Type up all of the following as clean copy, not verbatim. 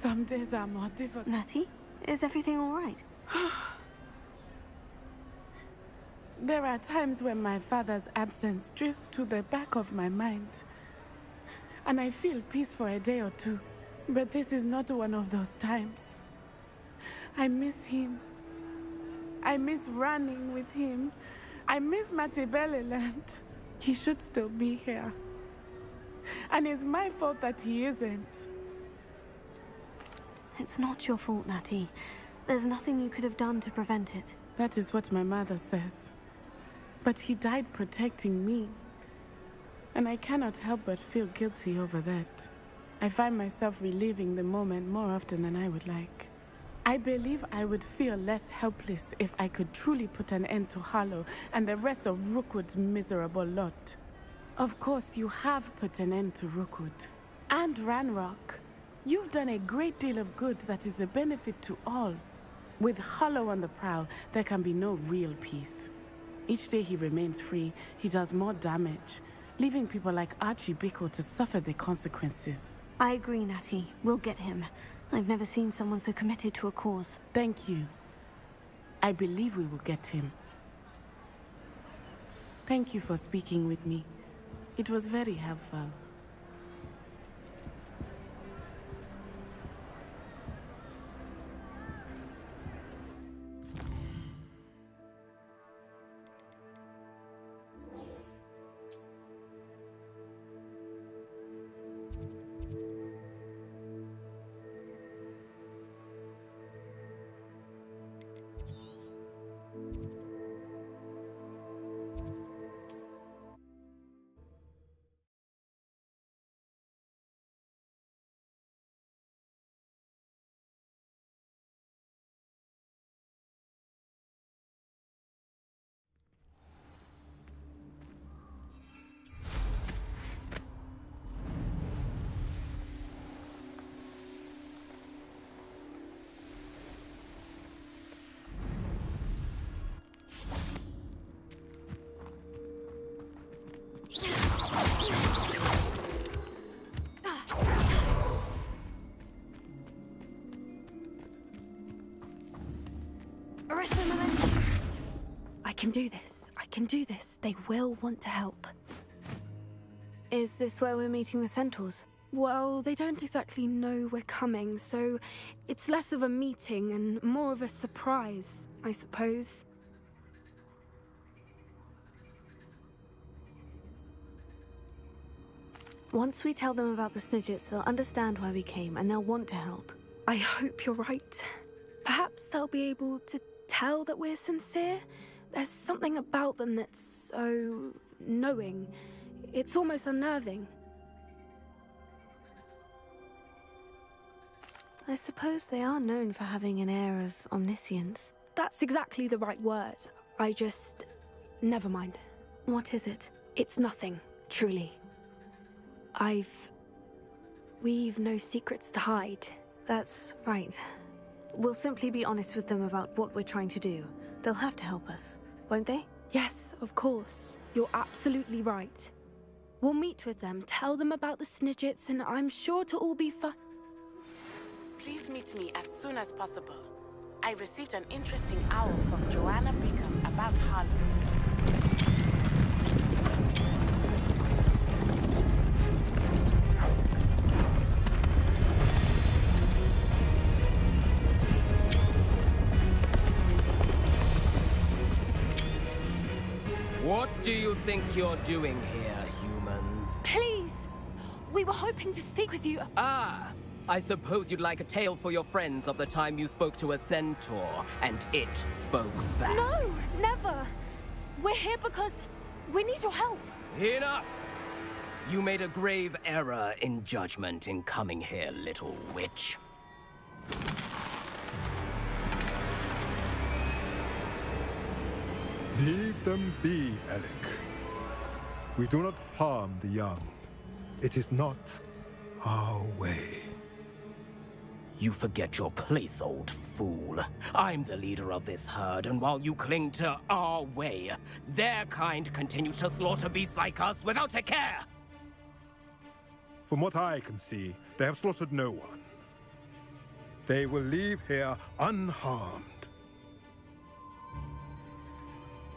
Some days are more difficult. Natty, is everything all right? There are times when my father's absence drifts to the back of my mind, and I feel peace for a day or two. But this is not one of those times. I miss him. I miss running with him. I miss Matibeleland. He should still be here. And it's my fault that he isn't. It's not your fault, Natty. There's nothing you could have done to prevent it. That is what my mother says. But he died protecting me. And I cannot help but feel guilty over that. I find myself reliving the moment more often than I would like. I believe I would feel less helpless if I could truly put an end to Harlow and the rest of Rookwood's miserable lot. Of course, you have put an end to Rookwood. And Ranrock. You've done a great deal of good that is a benefit to all. With Harlow on the prowl, there can be no real peace. Each day he remains free, he does more damage, leaving people like Archie Bickle to suffer the consequences. I agree, Natty. We'll get him. I've never seen someone so committed to a cause. Thank you. I believe we will get him. Thank you for speaking with me. It was very helpful. I can do this. I can do this. They will want to help. Is this where we're meeting the Centaurs? Well, they don't exactly know we're coming, so it's less of a meeting and more of a surprise, I suppose. Once we tell them about the Snidgets, they'll understand why we came and they'll want to help. I hope you're right. Perhaps they'll be able to tell that we're sincere. There's something about them that's so knowing. It's almost unnerving. I suppose they are known for having an air of omniscience. That's exactly the right word. I just... never mind. What is it? It's nothing, truly. We've no secrets to hide. That's right. We'll simply be honest with them about what we're trying to do. They'll have to help us, won't they? Yes, of course. You're absolutely right. We'll meet with them, tell them about the Snidgets, and I'm sure to all be fine. Please meet me as soon as possible. I received an interesting owl from Joanna Bickham about Harlow. What do you think you're doing here, humans? Please! We were hoping to speak with you. Ah! I suppose you'd like a tale for your friends of the time you spoke to a centaur, and it spoke back. No! Never! We're here because we need your help. Enough! You made a grave error in judgment in coming here, little witch. Leave them be, Alec. We do not harm the young. It is not our way. You forget your place, old fool. I'm the leader of this herd, and while you cling to our way, their kind continues to slaughter beasts like us without a care! From what I can see, they have slaughtered no one. They will leave here unharmed.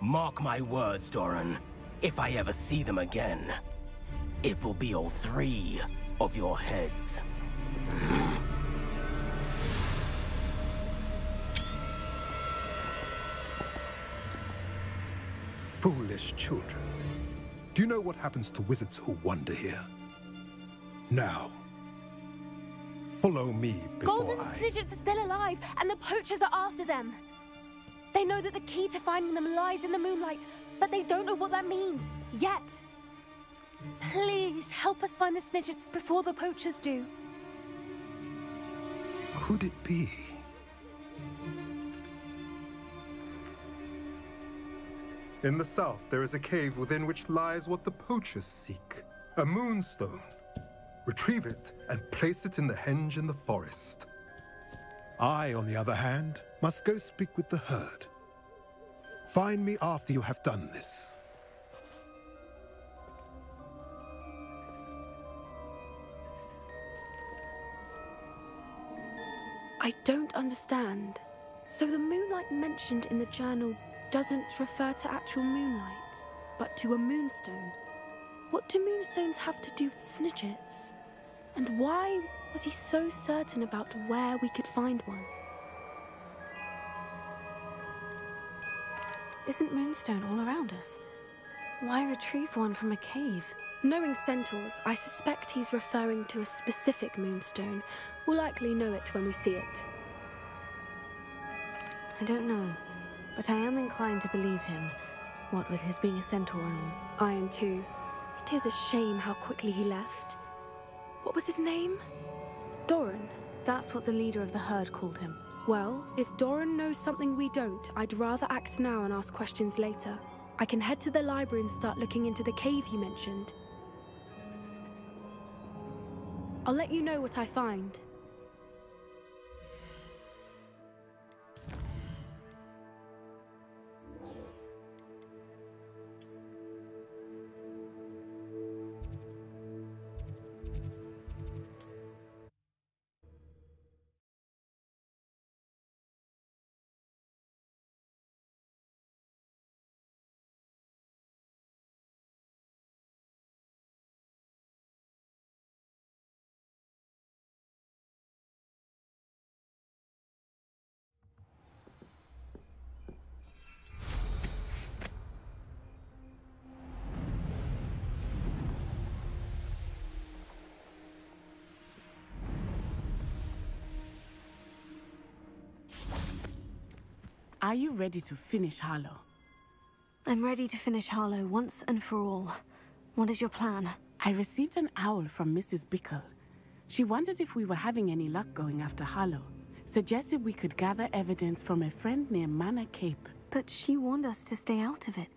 Mark my words, Doran. If I ever see them again, it will be all 3 of your heads. Foolish children. Do you know what happens to wizards who wander here? Now, follow me before Golden Snidgets are still alive, and the poachers are after them. They know that the key to finding them lies in the moonlight, but they don't know what that means, yet. Please, help us find the Snidgets before the poachers do. Could it be? In the south, there is a cave within which lies what the poachers seek. A moonstone. Retrieve it and place it in the henge in the forest. I, on the other hand, must go speak with the herd. Find me after you have done this. I don't understand. So the moonlight mentioned in the journal doesn't refer to actual moonlight, but to a moonstone. What do moonstones have to do with Snidgets? And why was he so certain about where we could find one? Isn't moonstone all around us? Why retrieve one from a cave? Knowing centaurs, I suspect he's referring to a specific moonstone. We'll likely know it when we see it. I don't know, but I am inclined to believe him, what with his being a centaur and all. I am too. It is a shame how quickly he left. What was his name? Doran. That's what the leader of the herd called him. Well, if Doran knows something we don't, I'd rather act now and ask questions later. I can head to the library and start looking into the cave he mentioned. I'll let you know what I find. Are you ready to finish Harlow? I'm ready to finish Harlow once and for all. What is your plan? I received an owl from Mrs. Bickle. She wondered if we were having any luck going after Harlow. Suggested we could gather evidence from a friend near Manor Cape. But she warned us to stay out of it.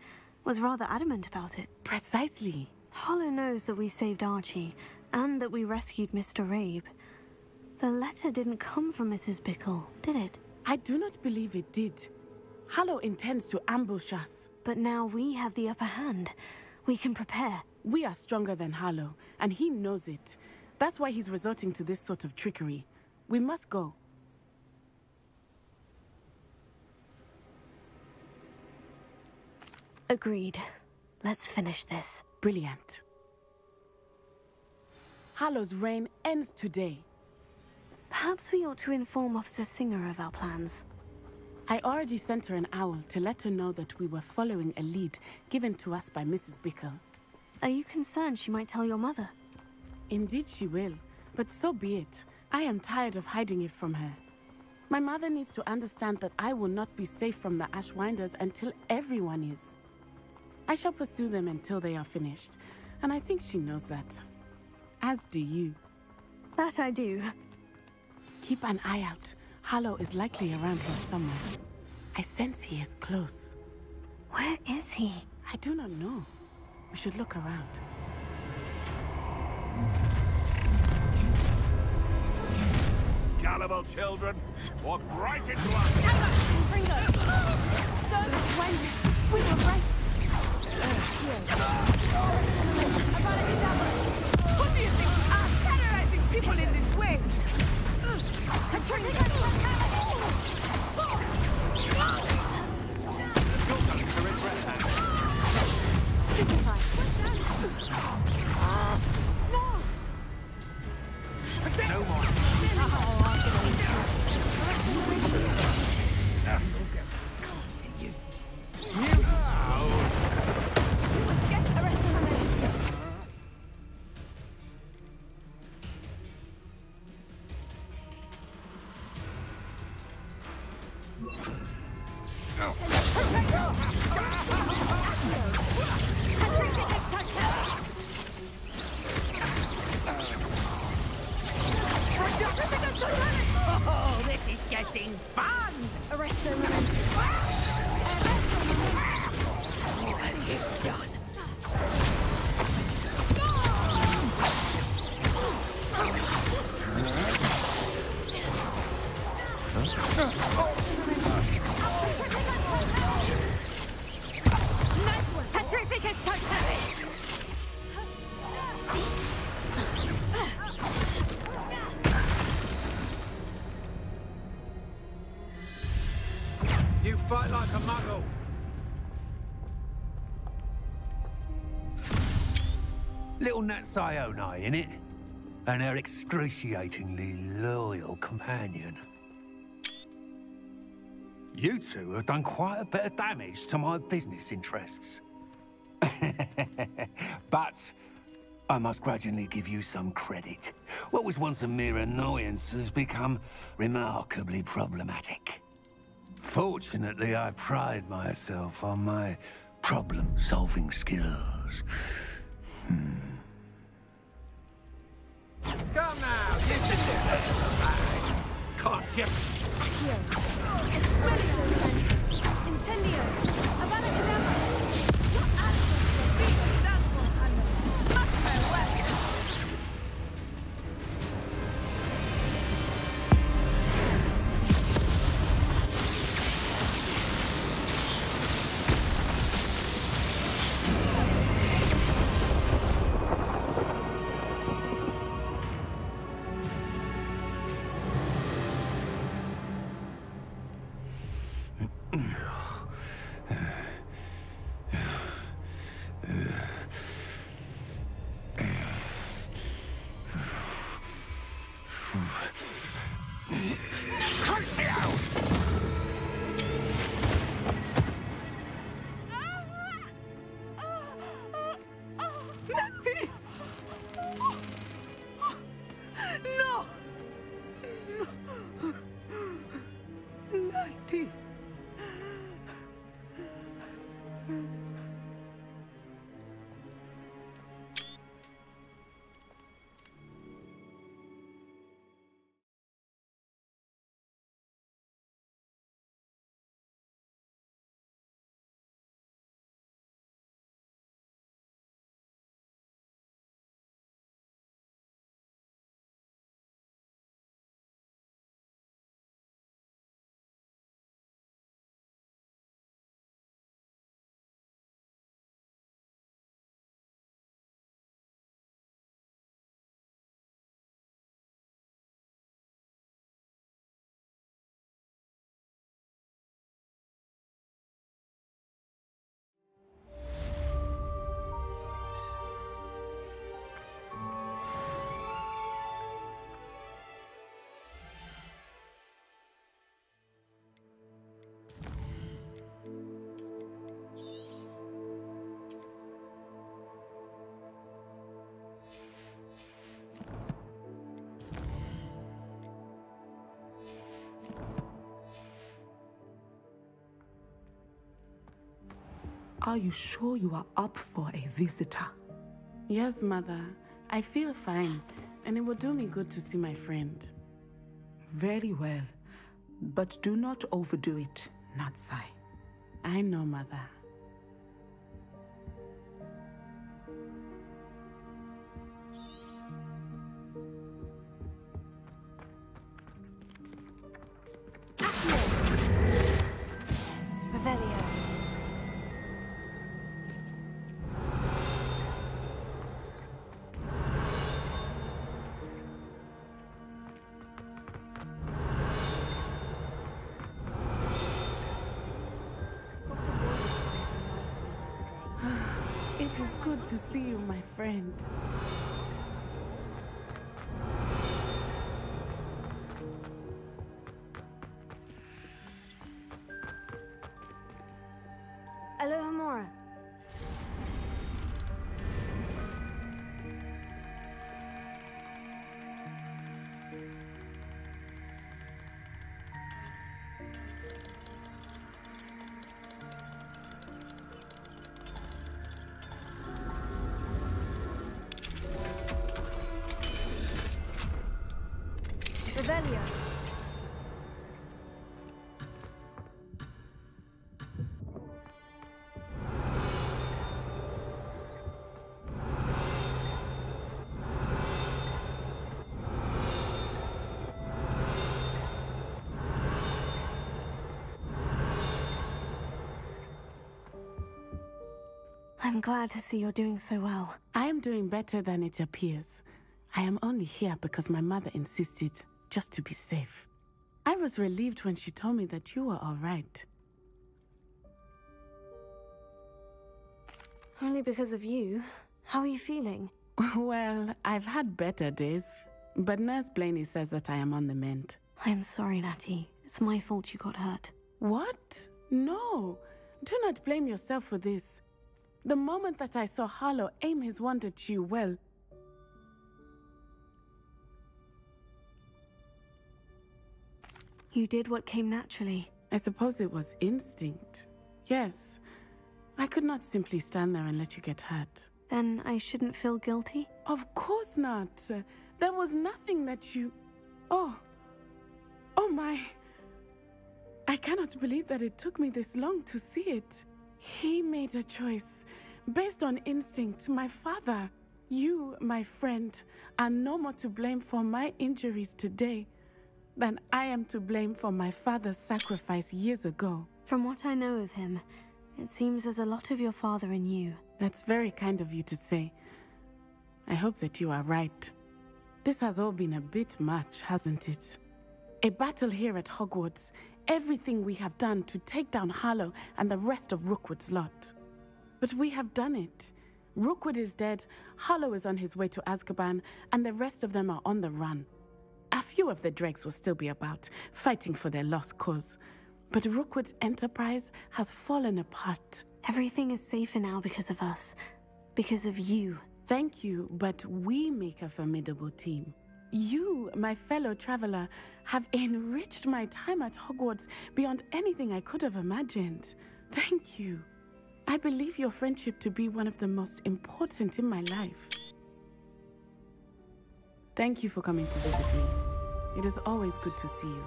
Was rather adamant about it. Precisely. Harlow knows that we saved Archie, and that we rescued Mr. Rabe. The letter didn't come from Mrs. Bickle, did it? I do not believe it did. Harlow intends to ambush us. But now we have the upper hand. We can prepare. We are stronger than Harlow, and he knows it. That's why he's resorting to this sort of trickery. We must go. Agreed. Let's finish this. Brilliant. Harlow's reign ends today. Perhaps we ought to inform Officer Singer of our plans. I already sent her an owl to let her know that we were following a lead given to us by Mrs. Bickle. Are you concerned she might tell your mother? Indeed she will, but so be it. I am tired of hiding it from her. My mother needs to understand that I will not be safe from the Ashwinders until everyone is. I shall pursue them until they are finished, and I think she knows that. As do you. That I do. Keep an eye out. Harlow is likely around here somewhere. I sense he is close. Where is he? I do not know. We should look around. Gullible children, walk right into us. We were right. What do you think you are? Terrorizing people in this way! Stupefied. No more. Oh, this is getting fun! Arrest the momentum. What you've done. Nice one. Petrificus Totally! You fight like a muggle. Little Nat Sione, innit? And her excruciatingly loyal companion. You two have done quite a bit of damage to my business interests. But I must grudgingly give you some credit. What was once a mere annoyance has become remarkably problematic. Fortunately, I pride myself on my problem-solving skills. Come now, you sit there. Can't you? Expresso momentum. Incendio. Avada Kedavra. Your ancestors beat the Dunstone animal. Much better work. Are you sure you are up for a visitor? Yes, Mother. I feel fine, and it would do me good to see my friend. Very well. But do not overdo it, Natsai. I know, Mother. Revelio. It is good to see you, my friend. Alohomora. Revelio. I'm glad to see you're doing so well. I am doing better than it appears. I am only here because my mother insisted, just to be safe. I was relieved when she told me that you were all right. Only because of you. How are you feeling? Well, I've had better days, but Nurse Blaney says that I am on the mend. I'm sorry, Natty. It's my fault you got hurt. What? No. Do not blame yourself for this. The moment that I saw Harlow aim his wand at you, well... You did what came naturally. I suppose it was instinct. Yes. I could not simply stand there and let you get hurt. Then I shouldn't feel guilty? Of course not. There was nothing that you... Oh my... I cannot believe that it took me this long to see it. He made a choice based on instinct. My father, you, my friend, are no more to blame for my injuries today than I am to blame for my father's sacrifice years ago. From what I know of him, it seems there's a lot of your father in you. That's very kind of you to say. I hope that you are right. This has all been a bit much, hasn't it? A battle here at Hogwarts, everything we have done to take down Harlow and the rest of Rookwood's lot. But we have done it. Rookwood is dead, Harlow is on his way to Azkaban, and the rest of them are on the run. A few of the dregs will still be about, fighting for their lost cause. But Rookwood's enterprise has fallen apart. Everything is safer now because of us. Because of you. Thank you, but we make a formidable team. You, my fellow traveler, have enriched my time at Hogwarts beyond anything I could have imagined. Thank you. I believe your friendship to be one of the most important in my life. Thank you for coming to visit me. It is always good to see you.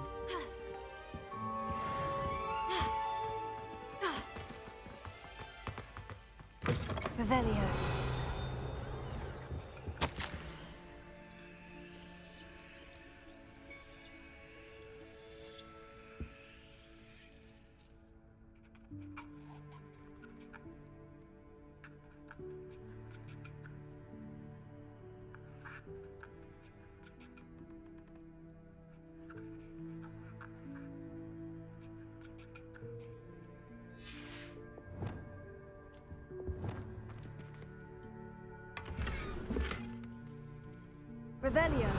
Revelio. Revelio.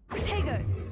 Protego.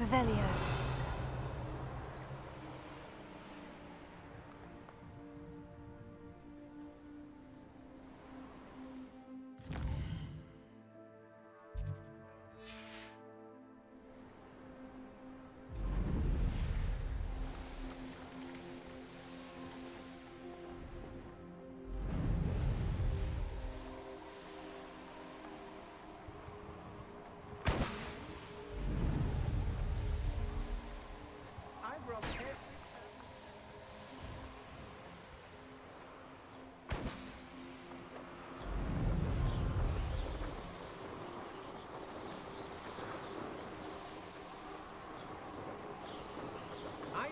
Revelio.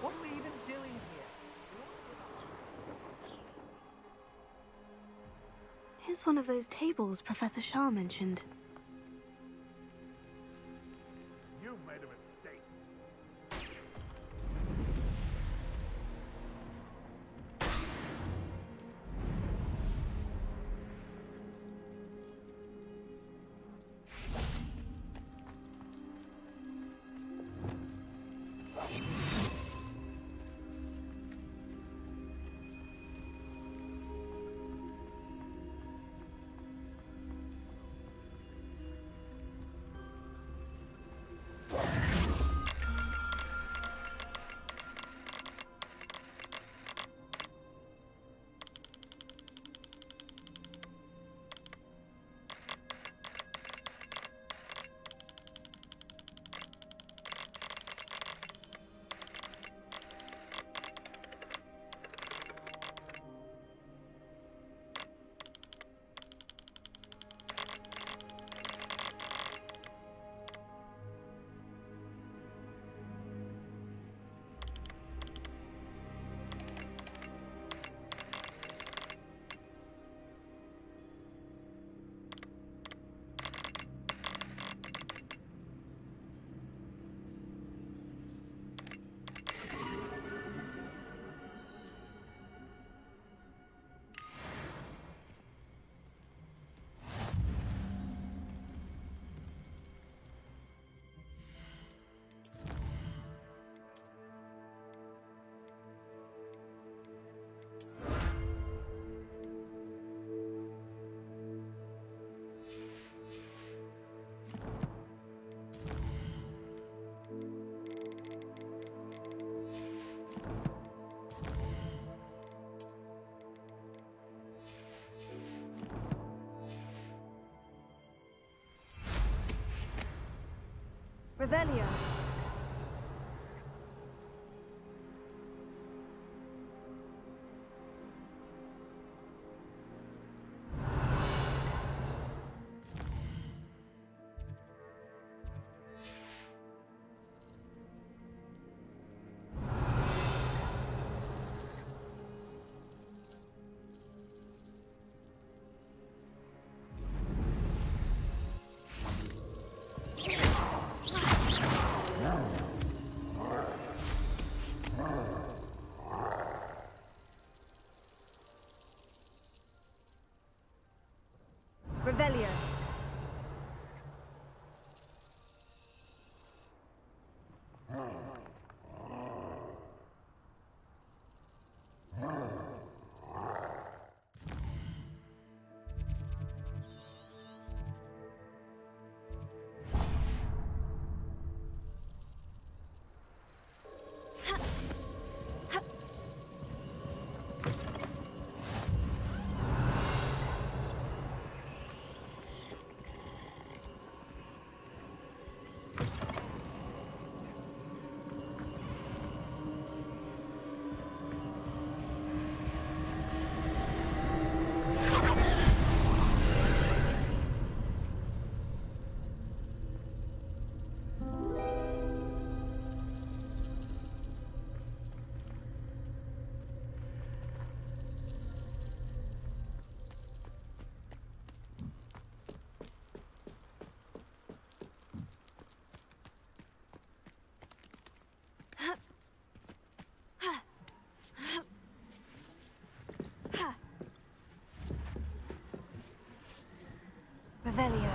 What are we even doing here? Here's one of those tables Professor Shah mentioned. You made a mistake. Revelio. Revelio. Revelio.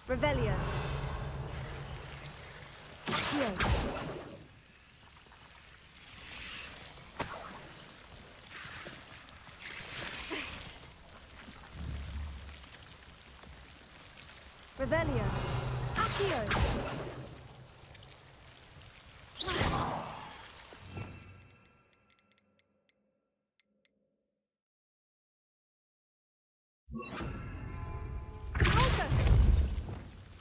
Revelio. Accio. Revelio. Accio.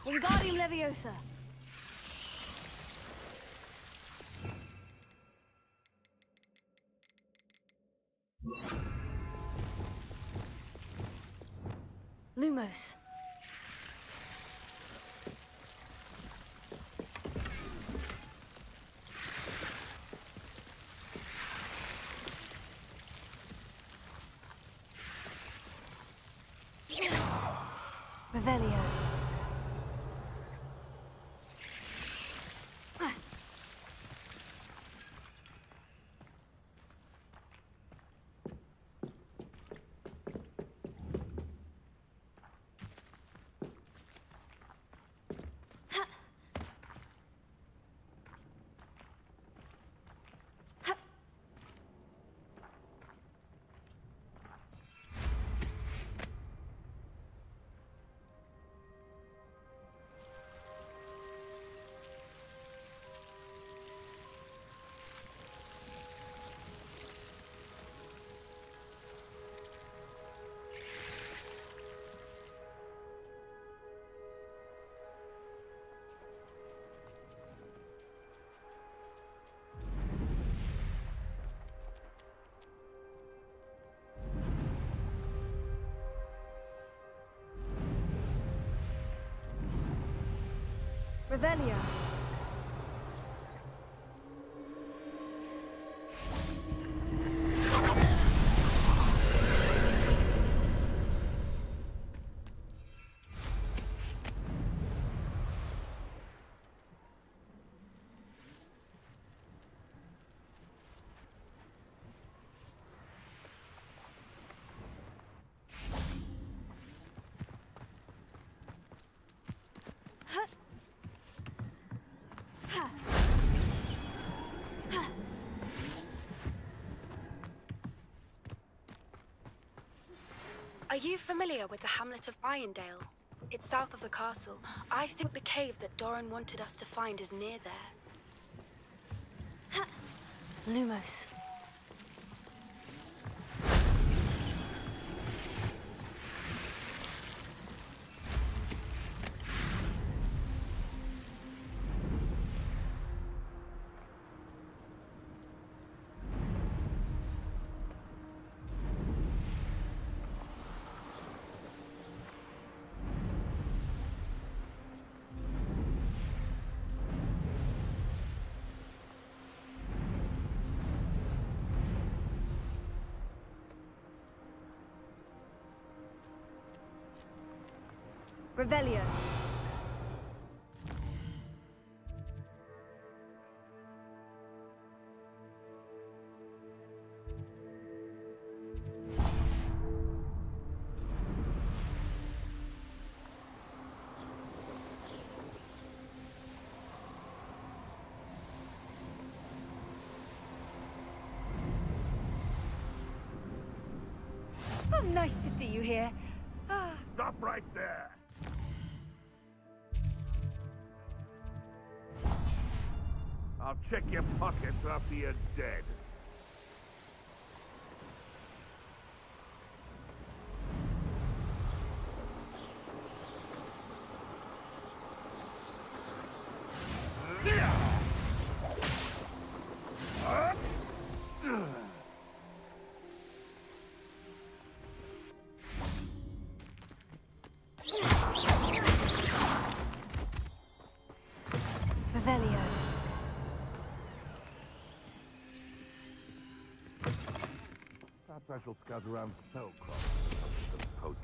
Wingardium Leviosa. Lumos. Revelio. Revelio. Are you familiar with the hamlet of Irondale? It's south of the castle. I think the cave that Doran wanted us to find is near there. Lumos. Revelio. Nice to see you here. Stop right there. I'll check your pockets after you're dead. Revelio. Perhaps I shall scout around Spellcroft and poach.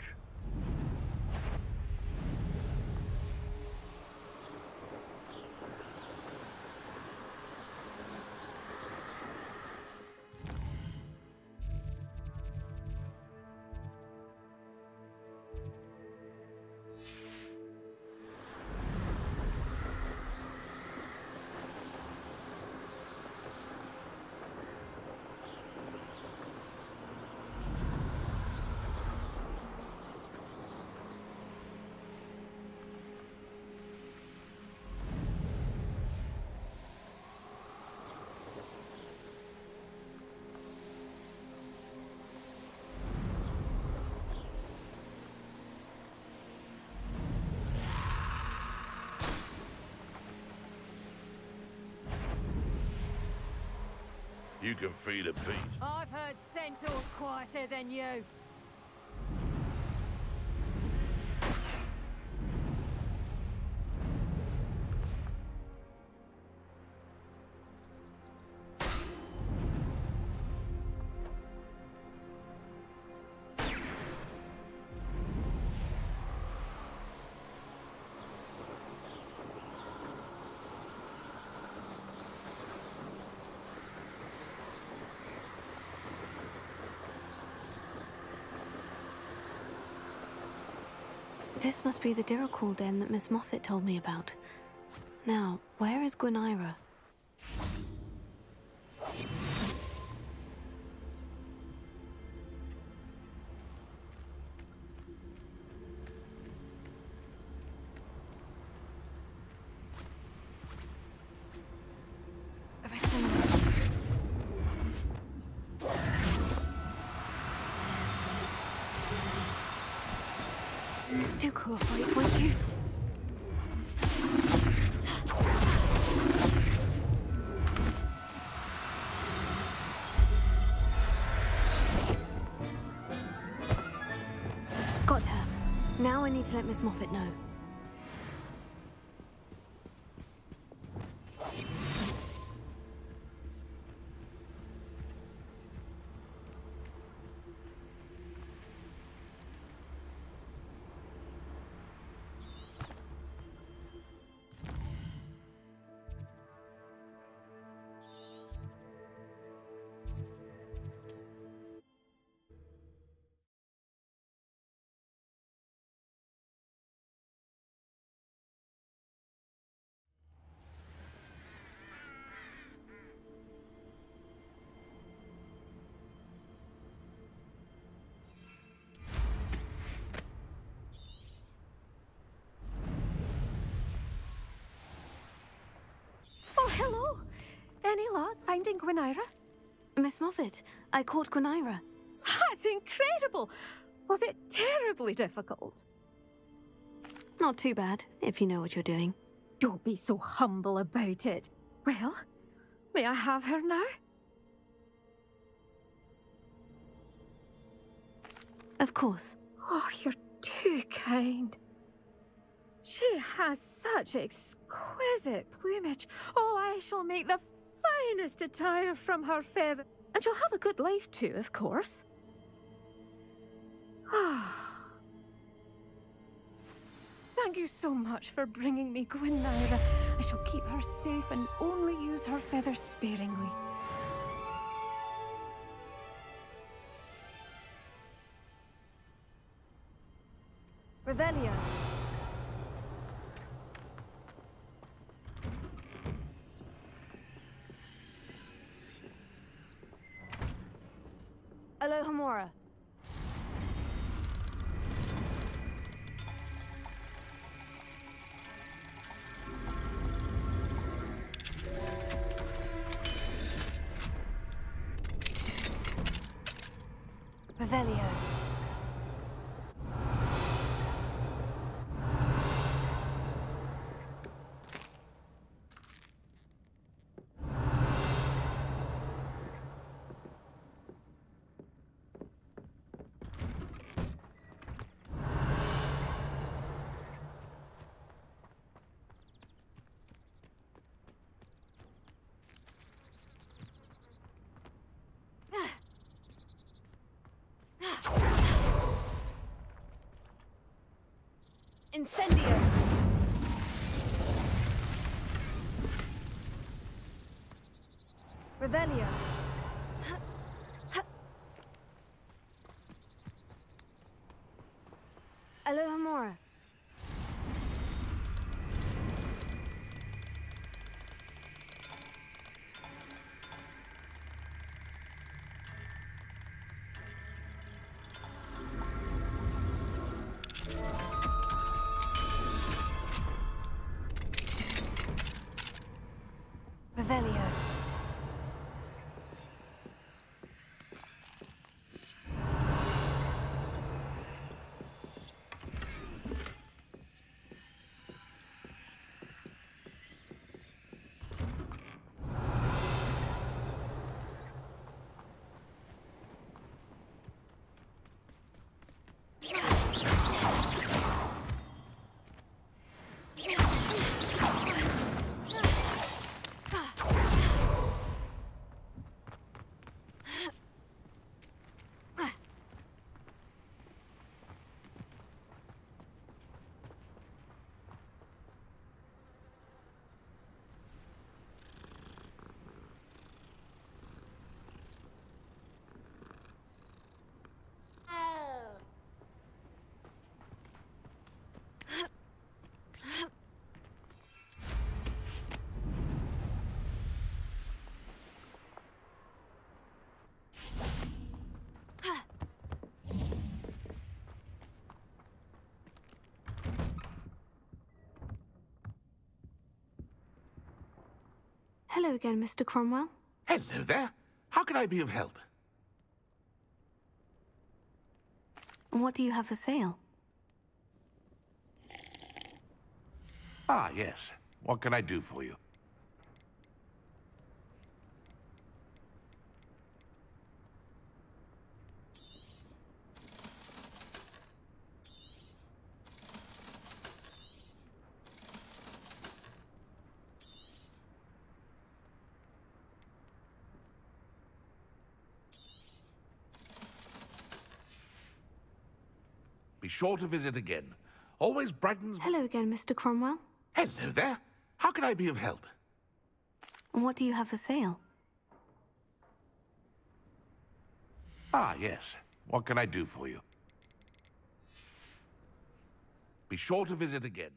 You can feed a beast. I've heard centaurs quieter than you. This must be the Diracool den that Miss Moffat told me about. Now, where is Kikiraa? Do cooperate, won't you? Got her. Now I need to let Miss Moffat know. Oh, hello. Any luck finding Kikiraa? Miss Moffat, I caught Kikiraa. That's incredible. Was it terribly difficult? Not too bad, if you know what you're doing. Don't be so humble about it. Well, may I have her now? Of course. Oh, you're too kind. She has such exquisite plumage. Oh, I shall make the finest attire from her feather. And she'll have a good life too, of course. Ah. Thank you so much for bringing me Kikiraa. I shall keep her safe and only use her feathers sparingly. Revelio. Alohomora. Revelio. Incendio! Revelio! Alohomora! Revelio. Hello again, Mr. Cromwell. Hello there. How can I be of help? And what do you have for sale? Ah, yes. What can I do for you? Be sure to visit again. Always brightens... Hello again, Mr. Cromwell. Hello there. How can I be of help? And what do you have for sale? Ah, yes. What can I do for you? Be sure to visit again.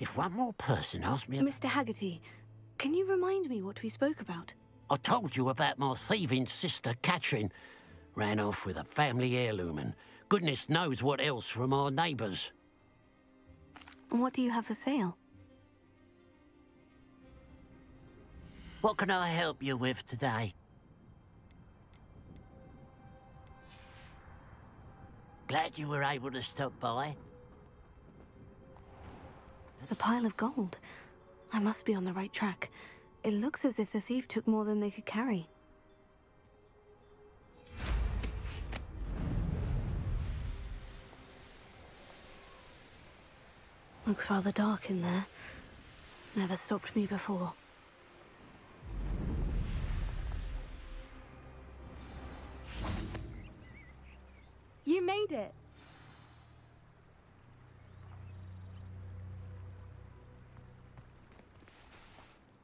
If one more person asked me... Mr. Haggerty, can you remind me what we spoke about? I told you about my thieving sister, Catherine. Ran off with a family heirloom and goodness knows what else from our neighbours. What do you have for sale? What can I help you with today? Glad you were able to stop by. A pile of gold. I must be on the right track. It looks as if the thief took more than they could carry. Looks rather dark in there. Never stopped me before. You made it.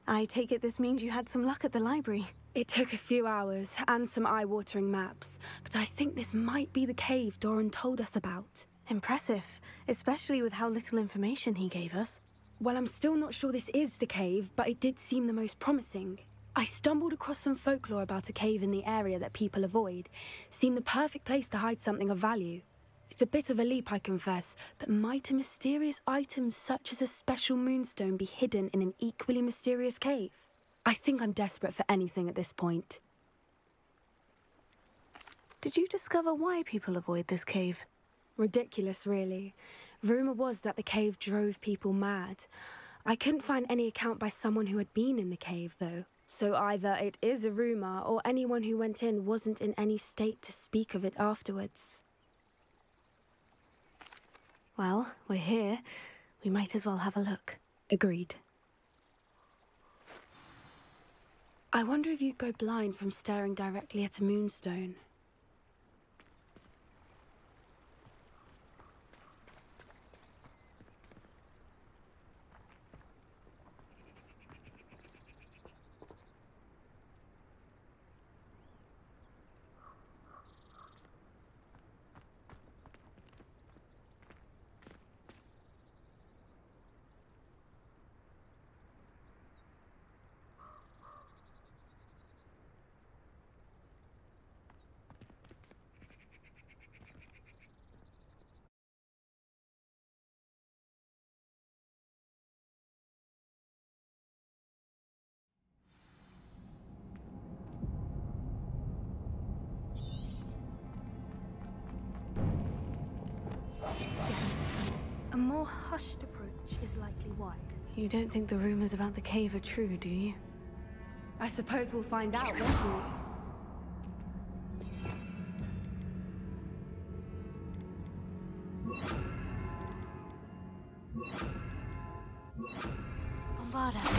I take it this means you had some luck at the library. It took a few hours and some eye-watering maps, but I think this might be the cave Doran told us about. Impressive, especially with how little information he gave us. Well, I'm still not sure this is the cave, but it did seem the most promising. I stumbled across some folklore about a cave in the area that people avoid. Seemed the perfect place to hide something of value. It's a bit of a leap, I confess, but might a mysterious item such as a special moonstone be hidden in an equally mysterious cave? I think I'm desperate for anything at this point. Did you discover why people avoid this cave? Ridiculous, really. Rumour was that the cave drove people mad. I couldn't find any account by someone who had been in the cave, though. So either it is a rumour, or anyone who went in wasn't in any state to speak of it afterwards. Well, we're here. We might as well have a look. Agreed. I wonder if you'd go blind from staring directly at a moonstone. Yes. A more hushed approach is likely wise. You don't think the rumors about the cave are true, do you? I suppose we'll find out, won't we? Bombarda.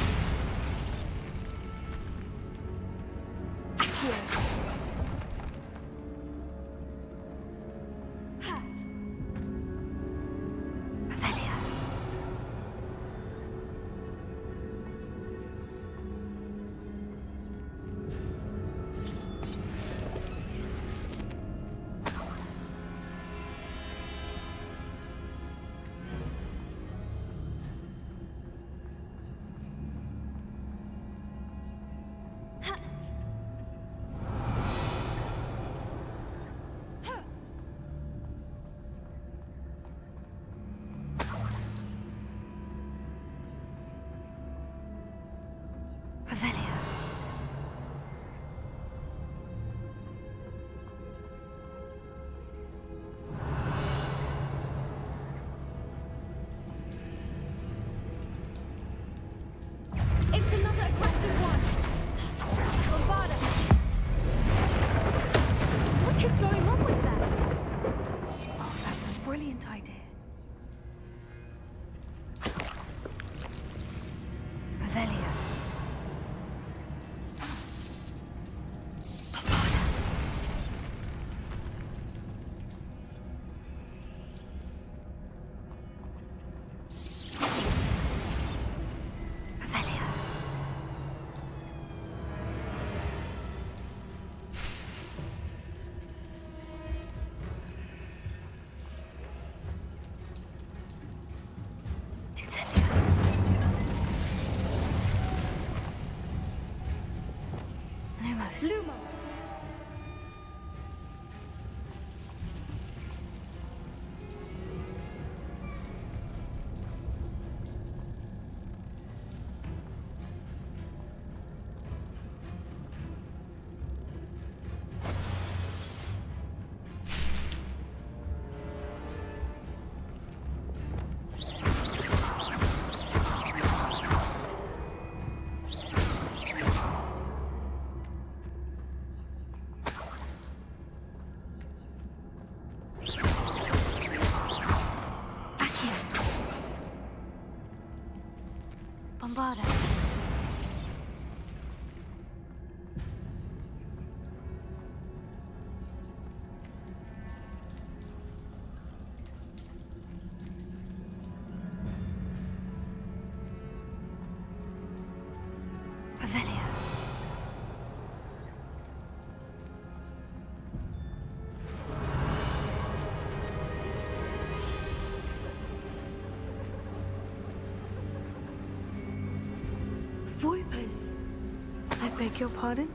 Beg your pardon?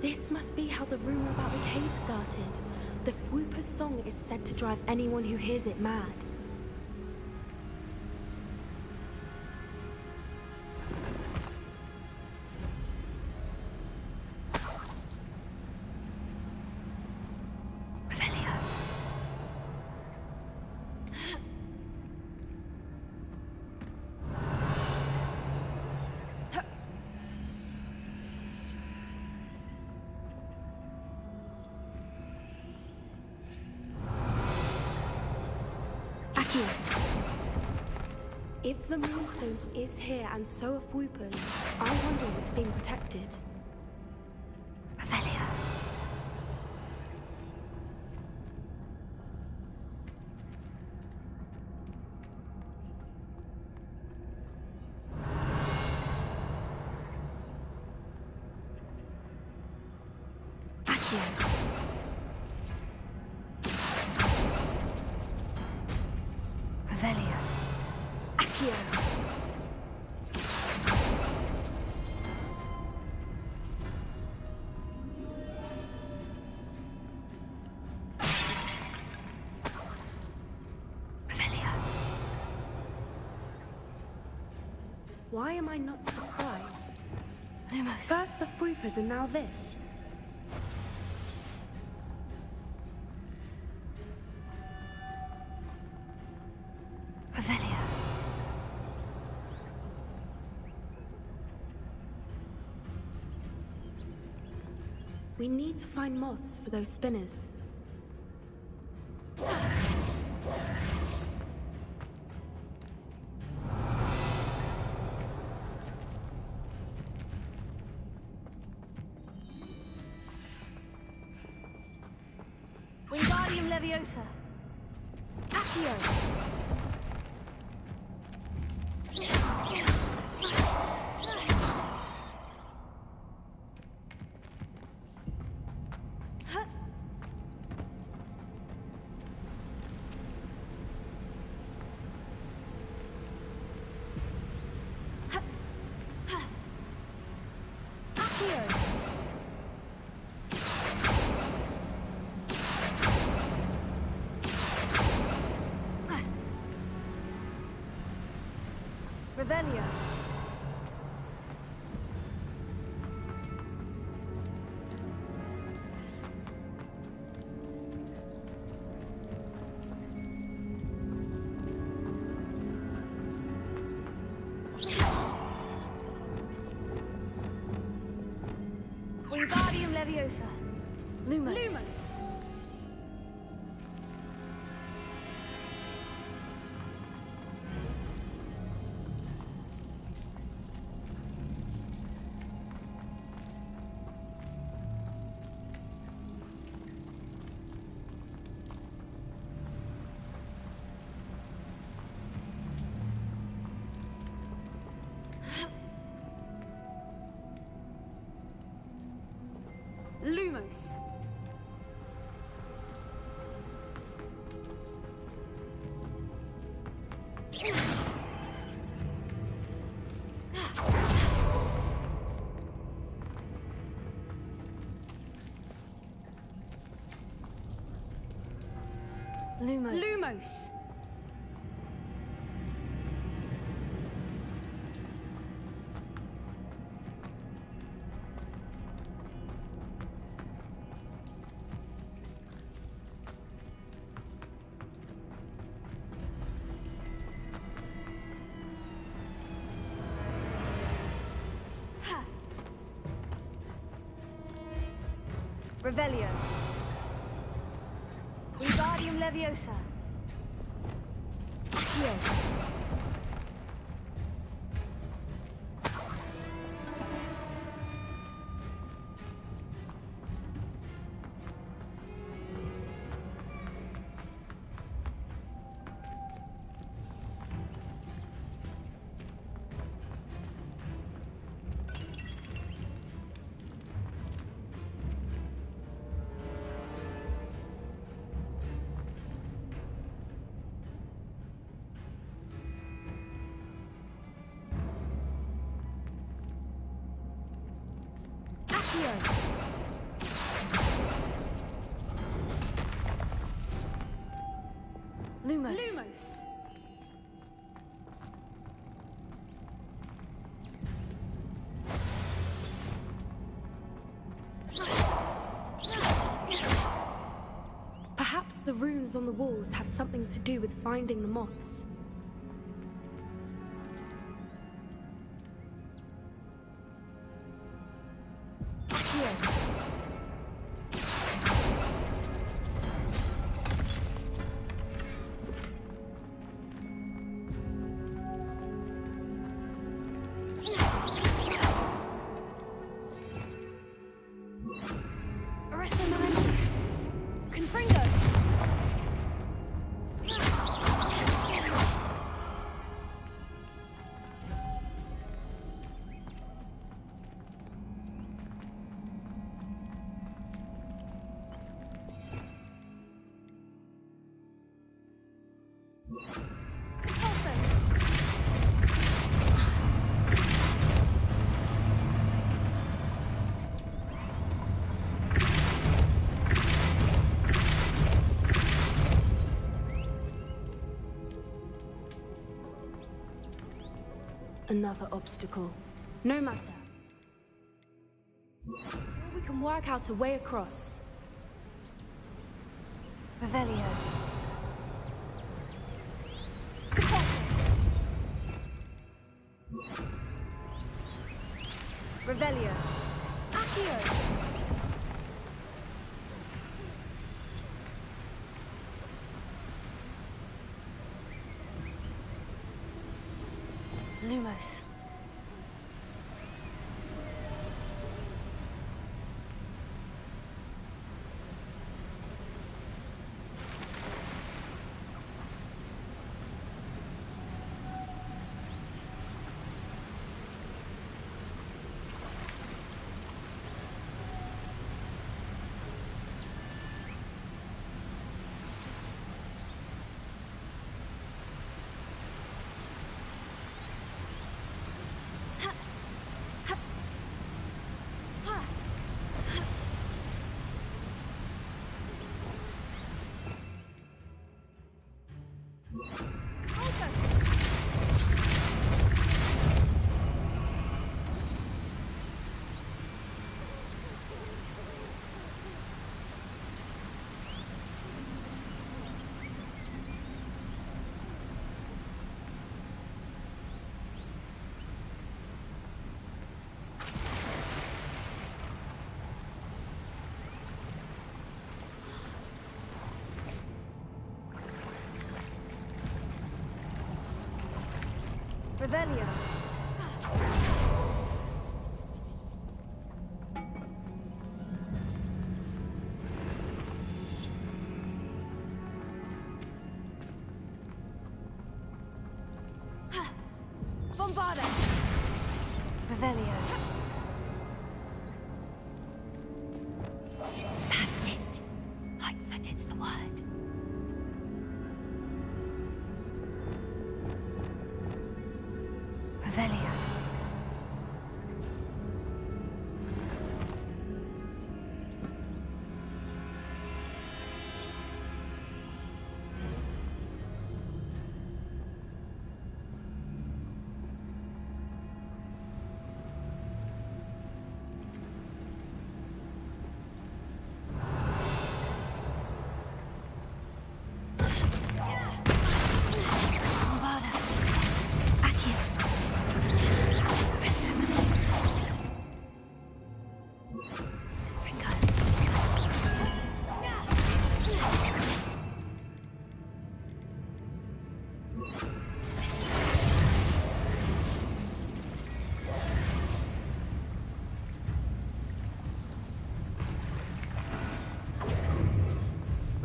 This must be how the rumor about the cave started. The Whooper's song is said to drive anyone who hears it mad. If the Moonstone is here and so are Whoopers, I wonder if it's being protected. Revelio. Revelio. Accio. Revelio. Why am I not surprised? Lumos. First the Whoopers and now this. Revelio. We need to find moths for those spinners. Wingardium Leviosa. Accio. Revelio. Wingardium Leviosa. Lumos. Lumos! Lumos! Lumos. Lumos! Revelio. Wingardium Leviosa. Accio. Lumos. Lumos! Perhaps the runes on the walls have something to do with finding the moths. Another obstacle. No matter. We can work out a way across. Revelio. Revelio. Accio. Lumos. Revelio. Bombarda. Revelio. That's it. Lightfoot, it's the word. Revelio.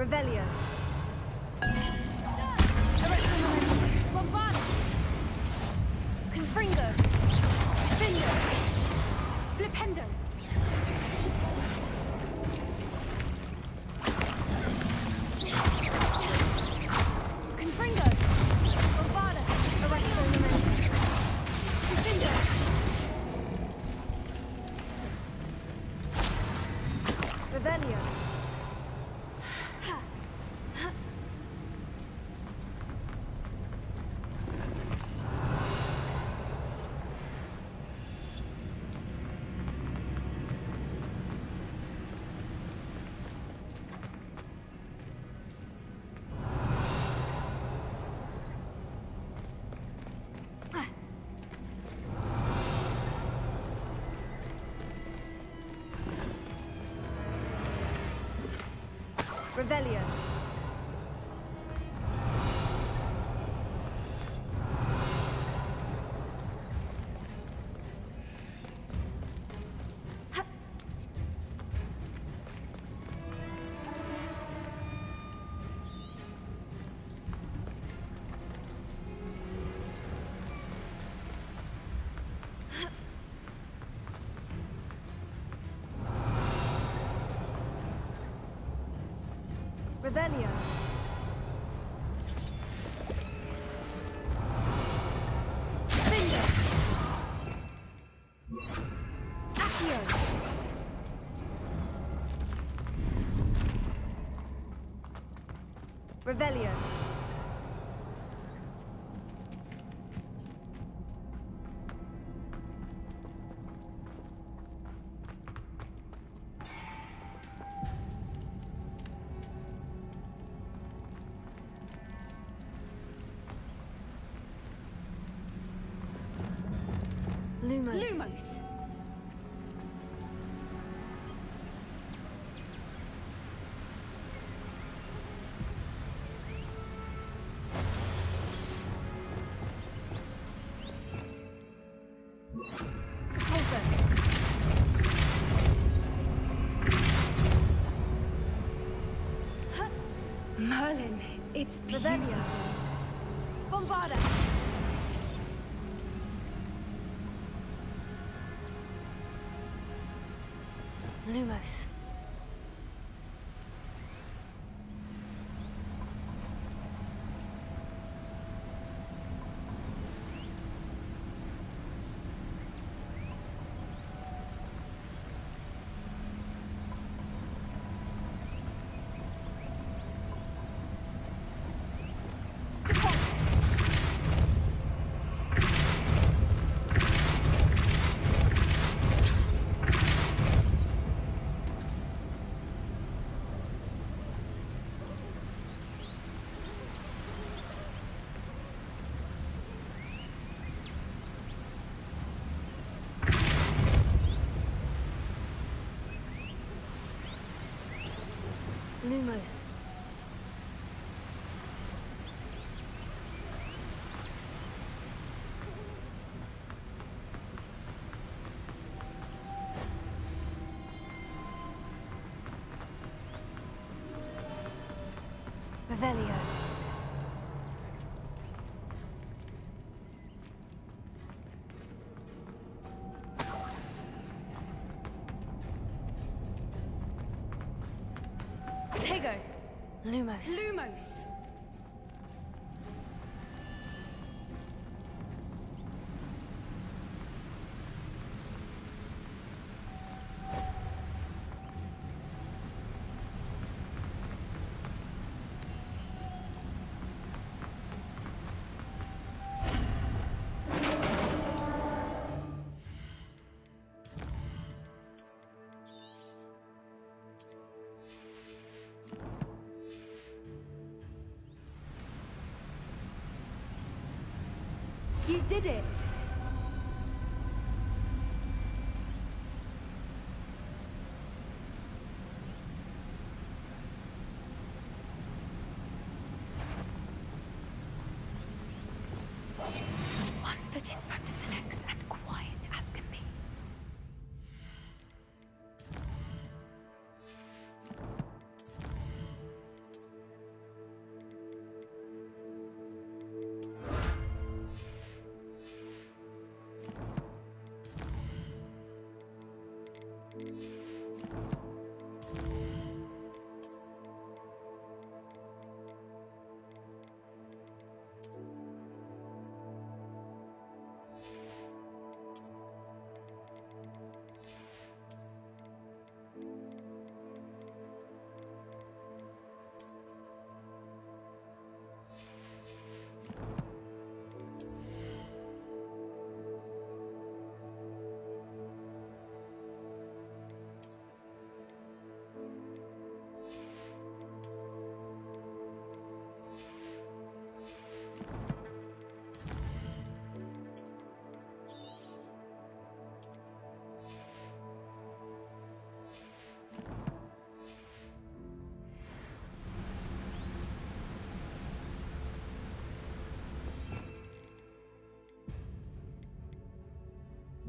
Revelio. Bombarda! Confringo. Findo! Flipendo! Confringo. Bombarda. Arresto Memento. Findo. Revelio. Revelio. Revelio. Finger. Accio. Revelio. Lumos. Lumos. Pulsar. Merlin, it's Revelio. beautiful. Bombarda. Lumos. Lumos. Revelio. Tego. Lumos. Lumos. You did it! One foot in front of the next and quiet as can be.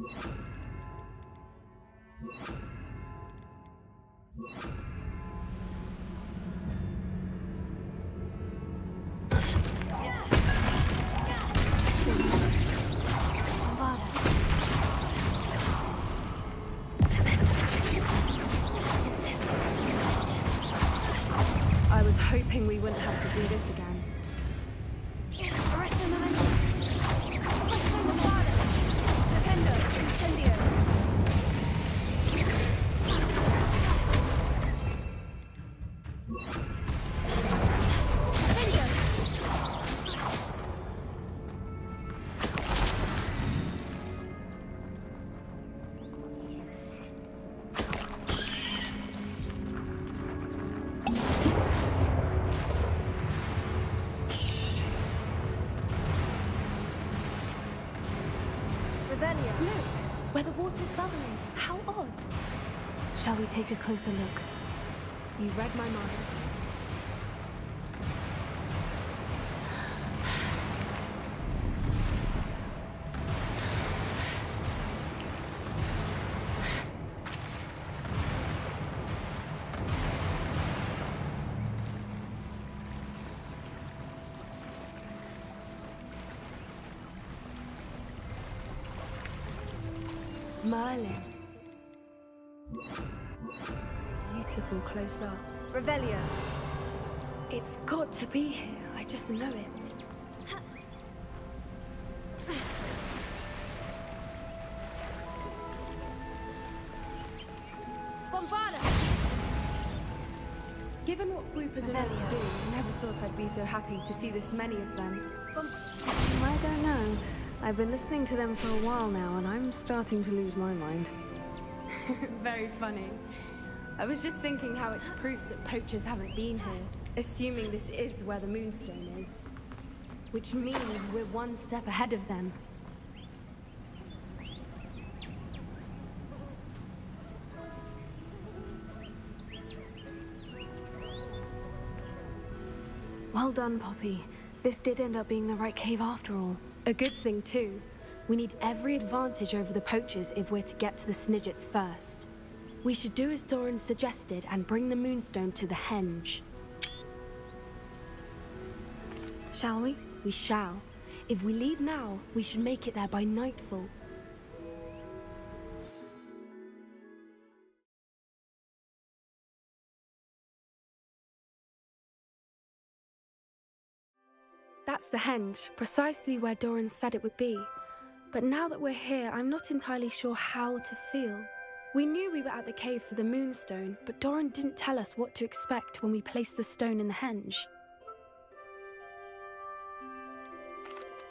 I was hoping we wouldn't have to do this again. Look, where the water's bubbling. How odd. Shall we take a closer look? You read my mind. Merlin. Beautiful close up. Revelio. It's got to be here. I just know it. Bombarda! Given what Floopers are meant to do, I never thought I'd be so happy to see this many of them. I don't know. I've been listening to them for a while now, and I'm starting to lose my mind. Very funny. I was just thinking how it's proof that poachers haven't been here, assuming this is where the Moonstone is. Which means we're one step ahead of them. Well done, Poppy. This did end up being the right cave after all. A good thing, too. We need every advantage over the poachers if we're to get to the Snidgets first. We should do as Doran suggested and bring the Moonstone to the Henge. Shall we? We shall. If we leave now, we should make it there by nightfall. That's the Henge, precisely where Doran said it would be. But now that we're here, I'm not entirely sure how to feel. We knew we were at the cave for the Moonstone, but Doran didn't tell us what to expect when we placed the stone in the Henge.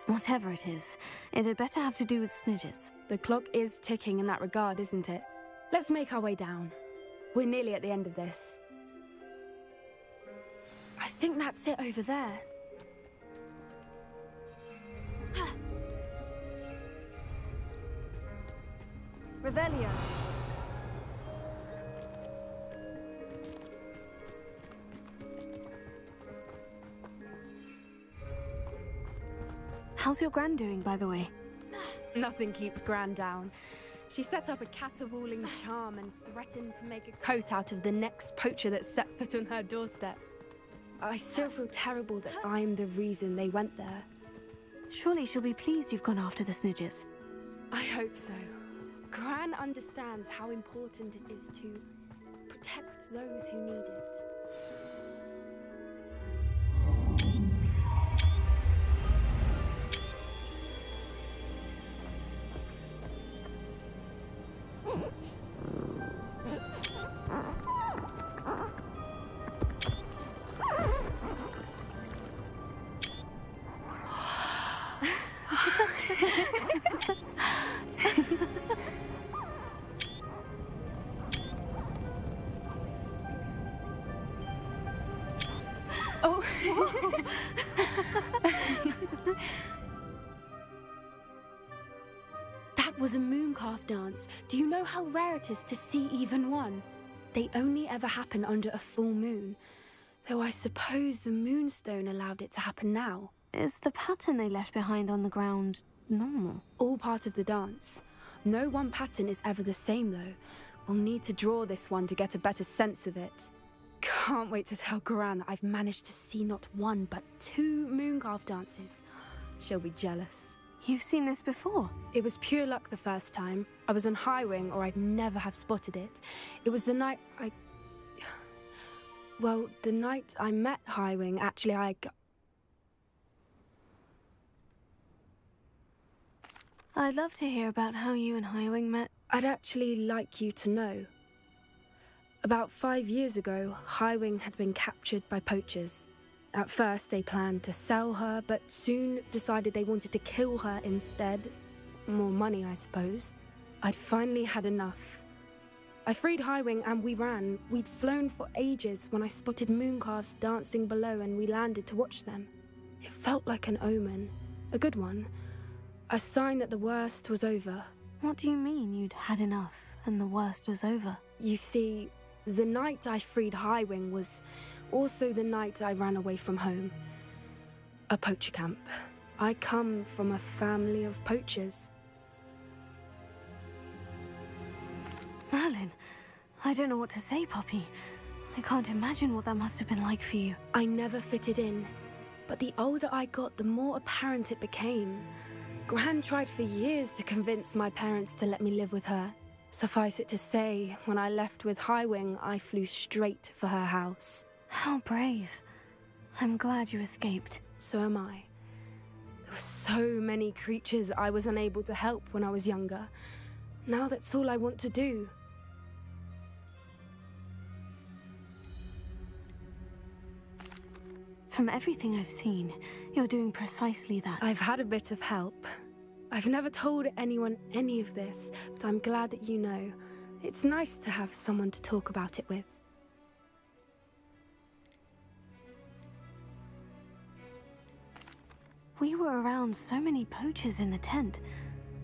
Whatever it is, it had better have to do with Snidgets. The clock is ticking in that regard, isn't it? Let's make our way down. We're nearly at the end of this. I think that's it over there. Revelio. How's your Gran doing, by the way? Nothing keeps Gran down. She set up a caterwauling charm and threatened to make a coat out of the next poacher that set foot on her doorstep. I still feel terrible that I'm the reason they went there. Surely she'll be pleased you've gone after the Snidgets. I hope so. Gran understands how important it is to protect those who need it. Oh. That was a mooncalf dance. Do you know how rare it is to see even one? They only ever happen under a full moon. Though I suppose the Moonstone allowed it to happen now. Is the pattern they left behind on the ground normal? All part of the dance. No one pattern is ever the same, though. We'll need to draw this one to get a better sense of it. Can't wait to tell Gran that I've managed to see not one, but 2 Mooncalf dances. She'll be jealous. You've seen this before? It was pure luck the first time. I was on Highwing, or I'd never have spotted it. It was the night Well, the night I met Highwing, actually, I'd love to hear about how you and Highwing met. I'd actually like you to know. About 5 years ago, Highwing had been captured by poachers. At first, they planned to sell her, but soon decided they wanted to kill her instead. More money, I suppose. I'd finally had enough. I freed Highwing and we ran. We'd flown for ages when I spotted mooncalves dancing below and we landed to watch them. It felt like an omen. A good one. A sign that the worst was over. What do you mean you'd had enough and the worst was over? You see, the night I freed Highwing was also the night I ran away from home. A poacher camp. I come from a family of poachers. Merlin, I don't know what to say, Poppy. I can't imagine what that must have been like for you. I never fitted in, but the older I got, the more apparent it became. Gran tried for years to convince my parents to let me live with her. Suffice it to say, when I left with Highwing, I flew straight for her house. How brave. I'm glad you escaped. So am I. There were so many creatures I was unable to help when I was younger. Now that's all I want to do. From everything I've seen, you're doing precisely that. I've had a bit of help. I've never told anyone any of this, but I'm glad that you know. It's nice to have someone to talk about it with. We were around so many poachers in the tent.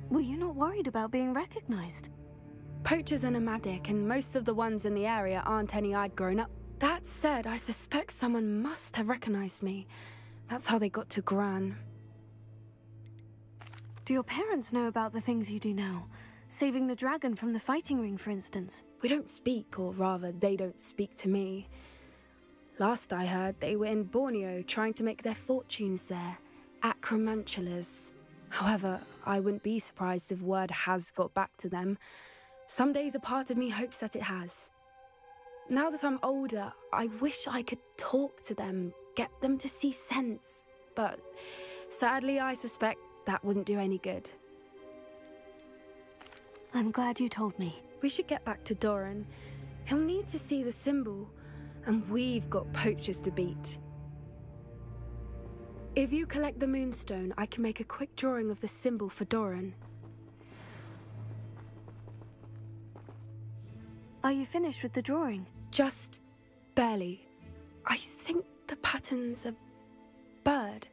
Were you not worried about being recognized? Poachers are nomadic, and most of the ones in the area aren't any I'd grown up. That said, I suspect someone must have recognized me. That's how they got to Gran. Do your parents know about the things you do now? Saving the dragon from the fighting ring, for instance? We don't speak, or rather, they don't speak to me. Last I heard, they were in Borneo trying to make their fortunes there. Acromantulas. However, I wouldn't be surprised if word has got back to them. Some days a part of me hopes that it has. Now that I'm older, I wish I could talk to them, get them to see sense. But sadly, I suspect that wouldn't do any good. I'm glad you told me. We should get back to Doran. He'll need to see the symbol, and we've got poachers to beat. If you collect the moonstone, I can make a quick drawing of the symbol for Doran. Are you finished with the drawing? Just barely. I think the pattern's a bird.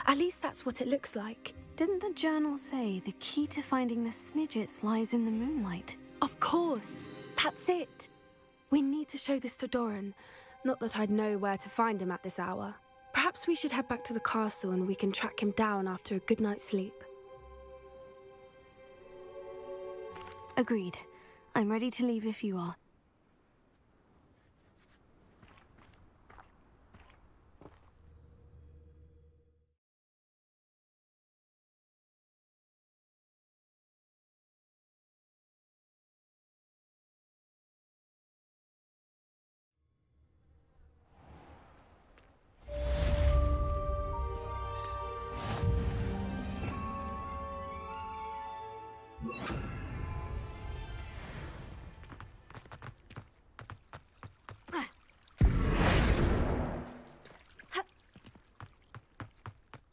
At least that's what it looks like. Didn't the journal say the key to finding the Snidgets lies in the moonlight? Of course. That's it. We need to show this to Doran. Not that I'd know where to find him at this hour. Perhaps we should head back to the castle and we can track him down after a good night's sleep. Agreed. I'm ready to leave if you are.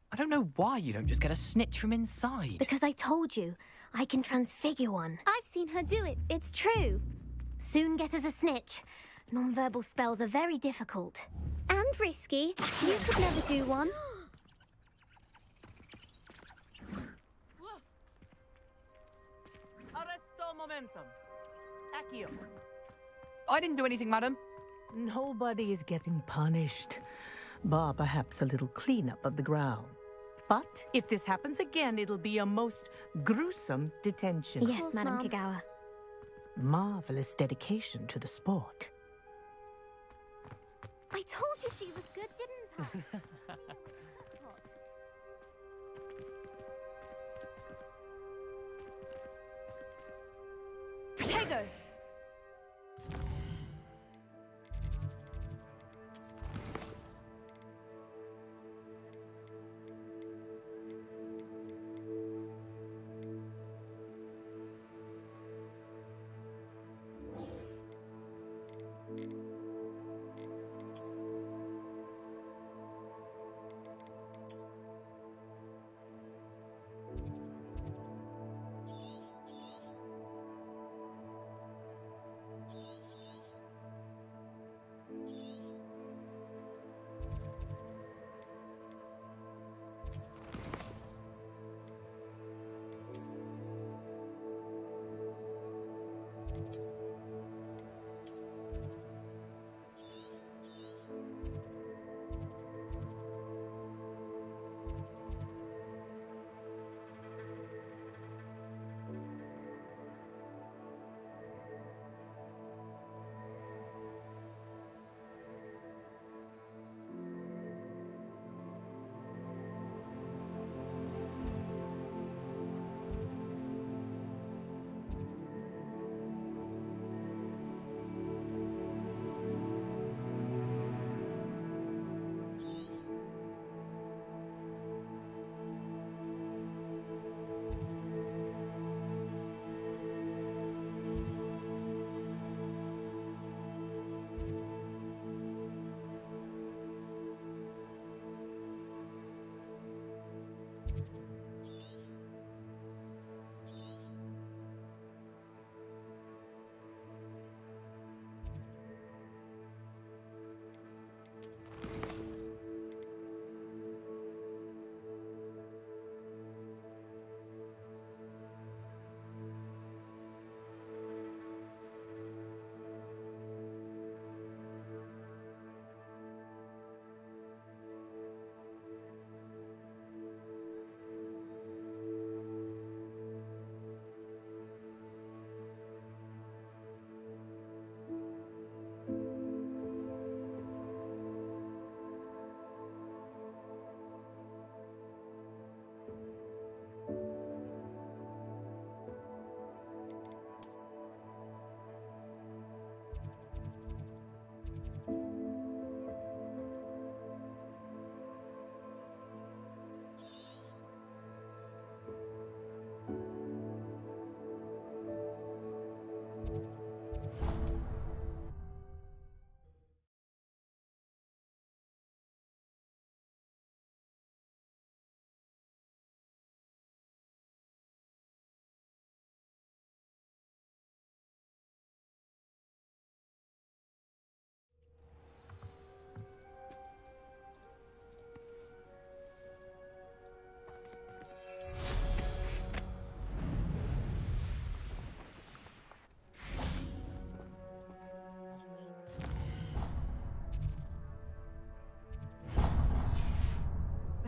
I don't know why you don't just get a snitch from inside. Because I told you, I can transfigure one. I've seen her do it, it's true. Soon get us a snitch. Non-verbal spells are very difficult. And risky. You could never do one. Arresto momentum. Accio. I didn't do anything, madam. Nobody is getting punished, bar perhaps a little cleanup of the ground. But if this happens again, it'll be a most gruesome detention. Yes, Madam Kikiraa. Marvelous dedication to the sport. I told you she was good, didn't I? Protego!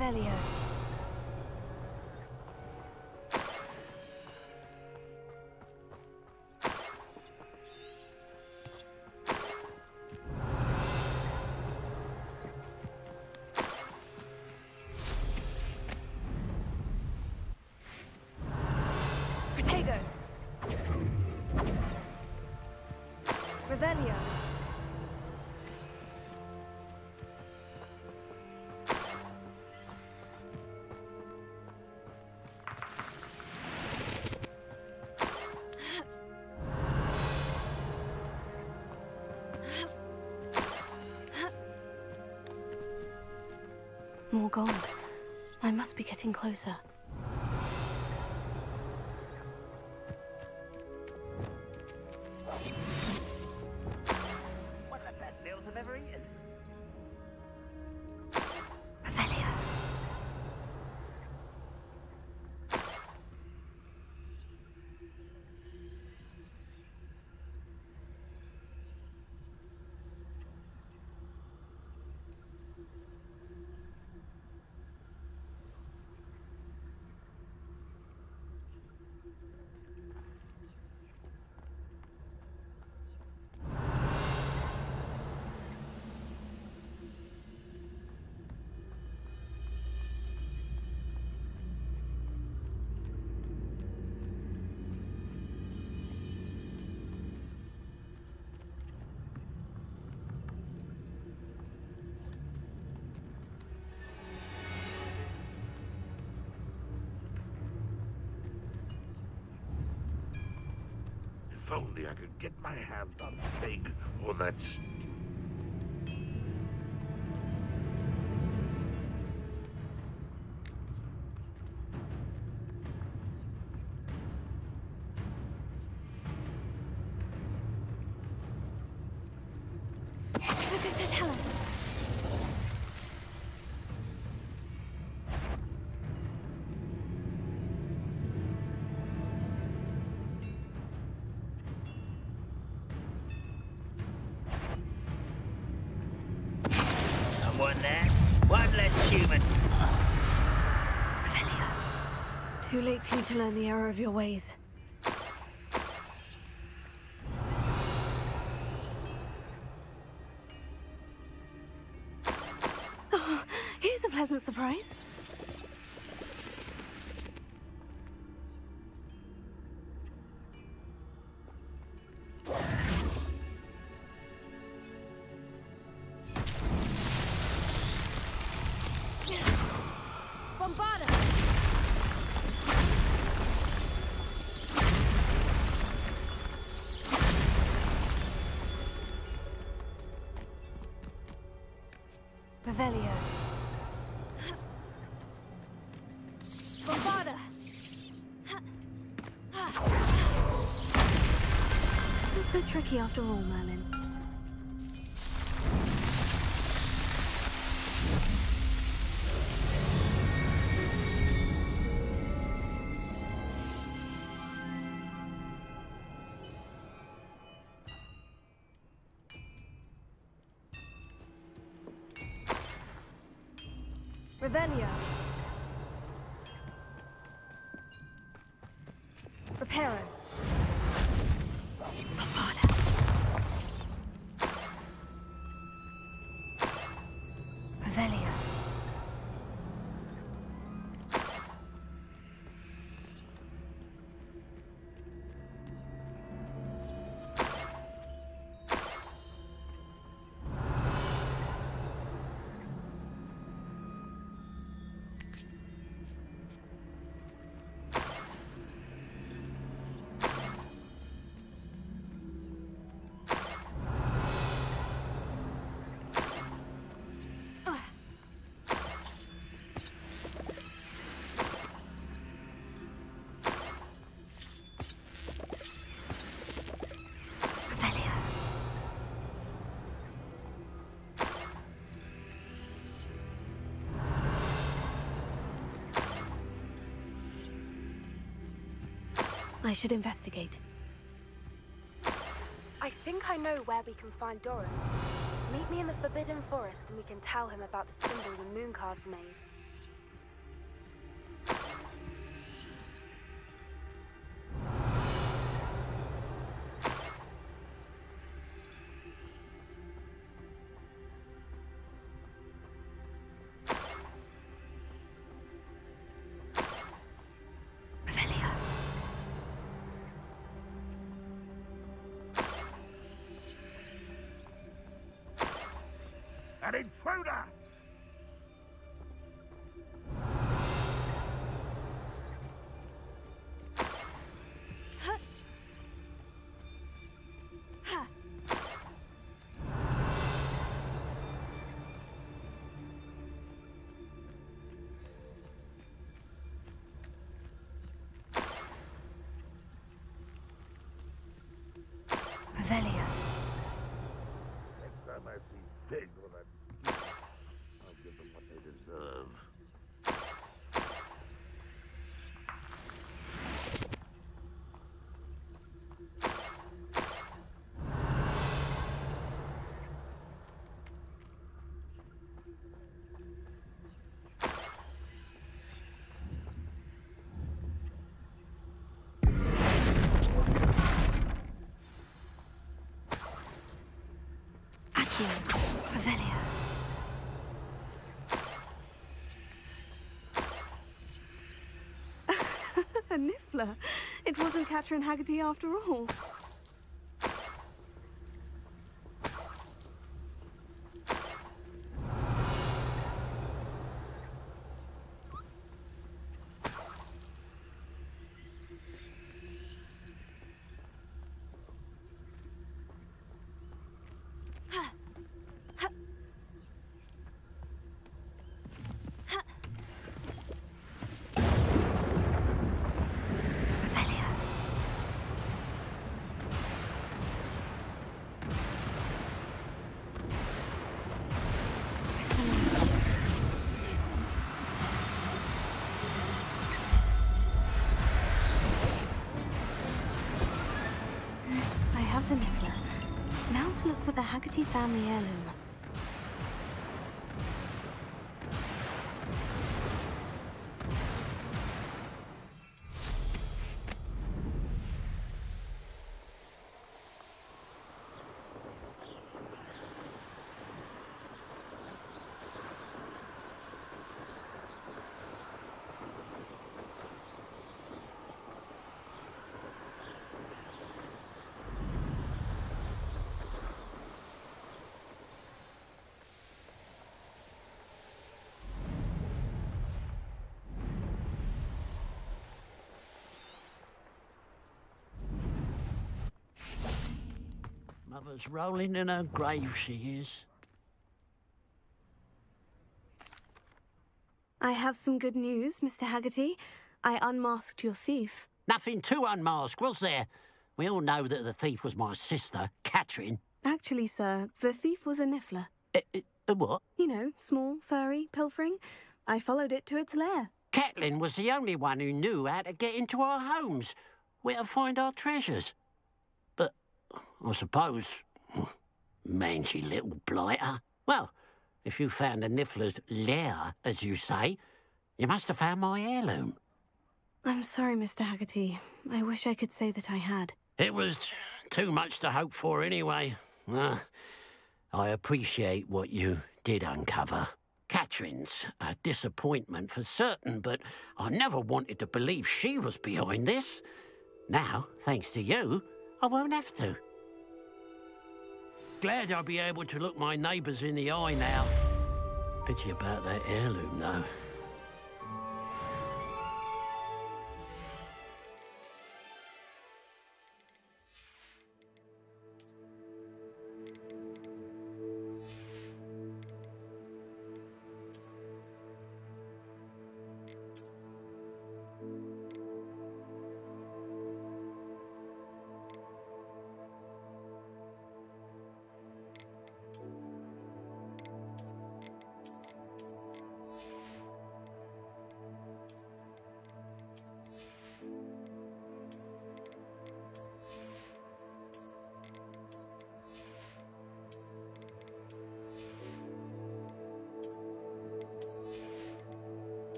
Revelio. Protego. Revelio. More gold. I must be getting closer. One of the best meals I've ever eaten. Revelio. If only I could get my hands on Pig or that... Focus to tell us. Someone there? One less human. Revelio. Too late for you to learn the error of your ways. Oh, here's a pleasant surprise. Bombarda! Revelio. Bombarda! Not so tricky after all, Merlin. Revelio. Reparo. Bavada. Revelio. I should investigate. I think I know where we can find Doran. Meet me in the Forbidden Forest and we can tell him about the symbol the Mooncalves made. An intruder! Revelio. Next time I see Pig or that... I'll give them what they deserve. Revelio. A Niffler. It wasn't Catherine Haggerty after all. out to look for the Haggerty family heirloom. Mother's rolling in her grave, she is. I have some good news, Mr. Haggerty. I unmasked your thief. Nothing to unmask, was there? We all know that the thief was my sister, Catherine. Actually, sir, the thief was a niffler. A what? You know, small, furry, pilfering. I followed it to its lair. Catelyn was the only one who knew how to get into our homes, where to find our treasures. But I suppose, mangy little blighter. Well, if you found the niffler's lair, as you say, you must have found my heirloom. I'm sorry, Mr. Haggerty. I wish I could say that I had. It was too much to hope for anyway. I appreciate what you did uncover. Catherine's a disappointment for certain, but I never wanted to believe she was behind this. Now, thanks to you, I won't have to. Glad I'll be able to look my neighbours in the eye now. Pity about that heirloom, though.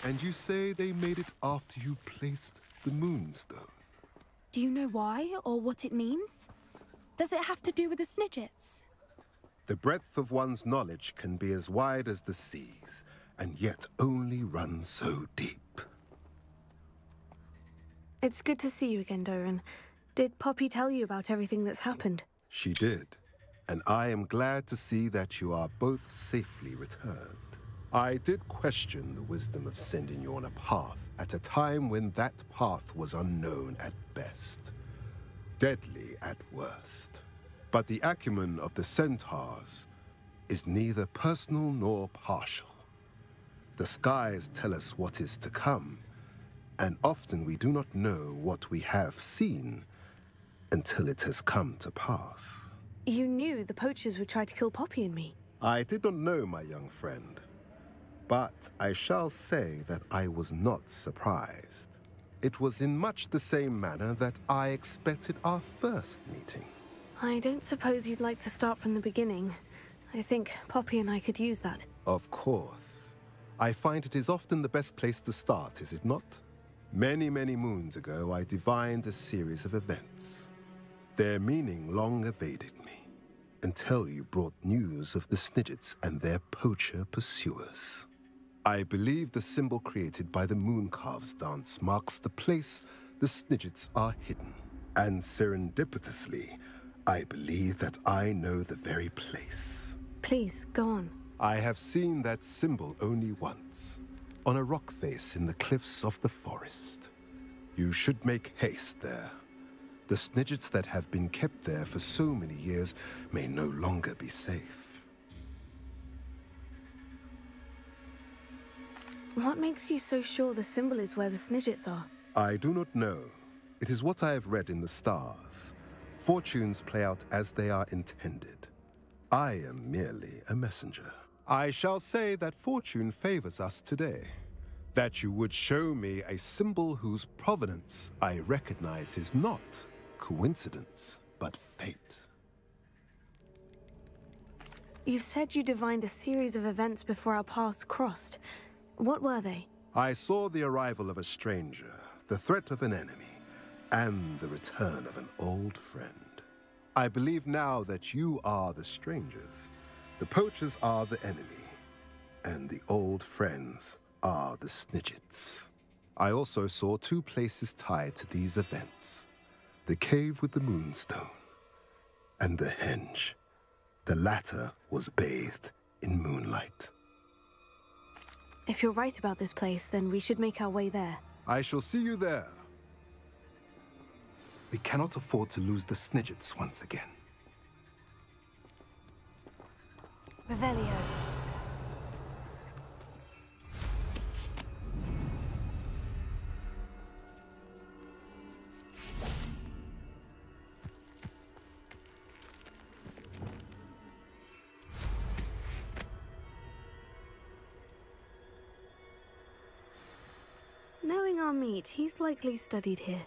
And you say they made it after you placed the Moonstone? Do you know why or what it means? Does it have to do with the Snidgets? The breadth of one's knowledge can be as wide as the seas, and yet only run so deep. It's good to see you again, Doran. Did Poppy tell you about everything that's happened? She did, and I am glad to see that you are both safely returned. I did question the wisdom of sending you on a path at a time when that path was unknown at best, deadly at worst. But the acumen of the centaurs is neither personal nor partial. The skies tell us what is to come, and often we do not know what we have seen until it has come to pass. You knew the poachers would try to kill Poppy and me. I did not know, my young friend, but I shall say that I was not surprised. It was in much the same manner that I expected our first meeting. I don't suppose you'd like to start from the beginning. I think Poppy and I could use that. Of course. I find it is often the best place to start, is it not? Many, many moons ago, I divined a series of events. Their meaning long evaded me, until you brought news of the Snidgets and their poacher pursuers. I believe the symbol created by the Mooncalves dance marks the place the Snidgets are hidden. And serendipitously, I believe that I know the very place. Please, go on. I have seen that symbol only once, on a rock face in the cliffs of the forest. You should make haste there. The Snidgets that have been kept there for so many years may no longer be safe. What makes you so sure the symbol is where the Snidgets are? I do not know. It is what I have read in the stars. Fortunes play out as they are intended. I am merely a messenger. I shall say that fortune favors us today. That you would show me a symbol whose provenance I recognize is not coincidence, but fate. You said you divined a series of events before our paths crossed. What were they? I saw the arrival of a stranger, the threat of an enemy, and the return of an old friend. I believe now that you are the strangers, the poachers are the enemy, and the old friends are the Snidgets. I also saw two places tied to these events: the cave with the Moonstone, and the henge. The latter was bathed in moonlight. If you're right about this place, then we should make our way there. I shall see you there. We cannot afford to lose the Snidgets once again. Revelio. Knowing our meat, he's likely studied here.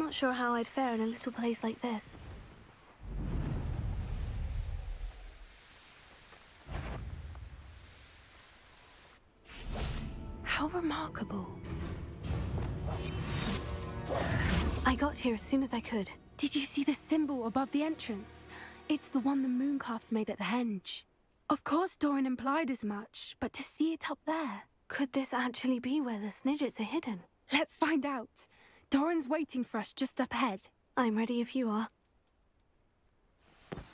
not sure how I'd fare in a little place like this. How remarkable. I got here as soon as I could. Did you see the symbol above the entrance? It's the one the mooncalfs made at the henge. Of course Doran implied as much, but to see it up there... Could this actually be where the Snidgets are hidden? Let's find out. Doran's waiting for us just up ahead. I'm ready if you are.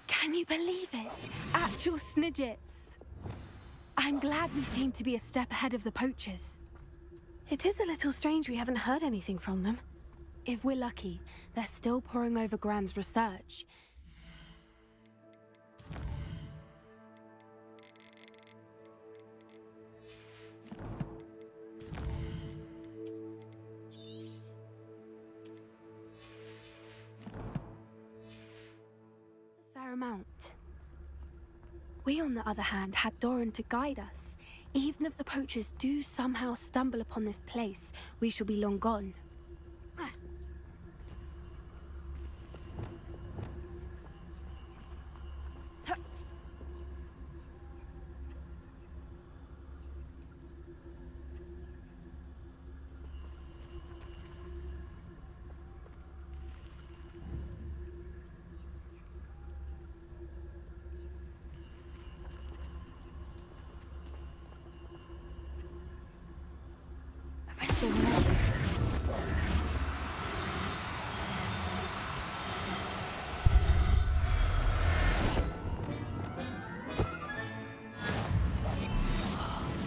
Can you believe it? Actual Snidgets. I'm glad we seem to be a step ahead of the poachers. It is a little strange we haven't heard anything from them. If we're lucky, they're still poring over Gran's research. A fair amount. We, on the other hand, had Doran to guide us. Even if the poachers do somehow stumble upon this place, we shall be long gone.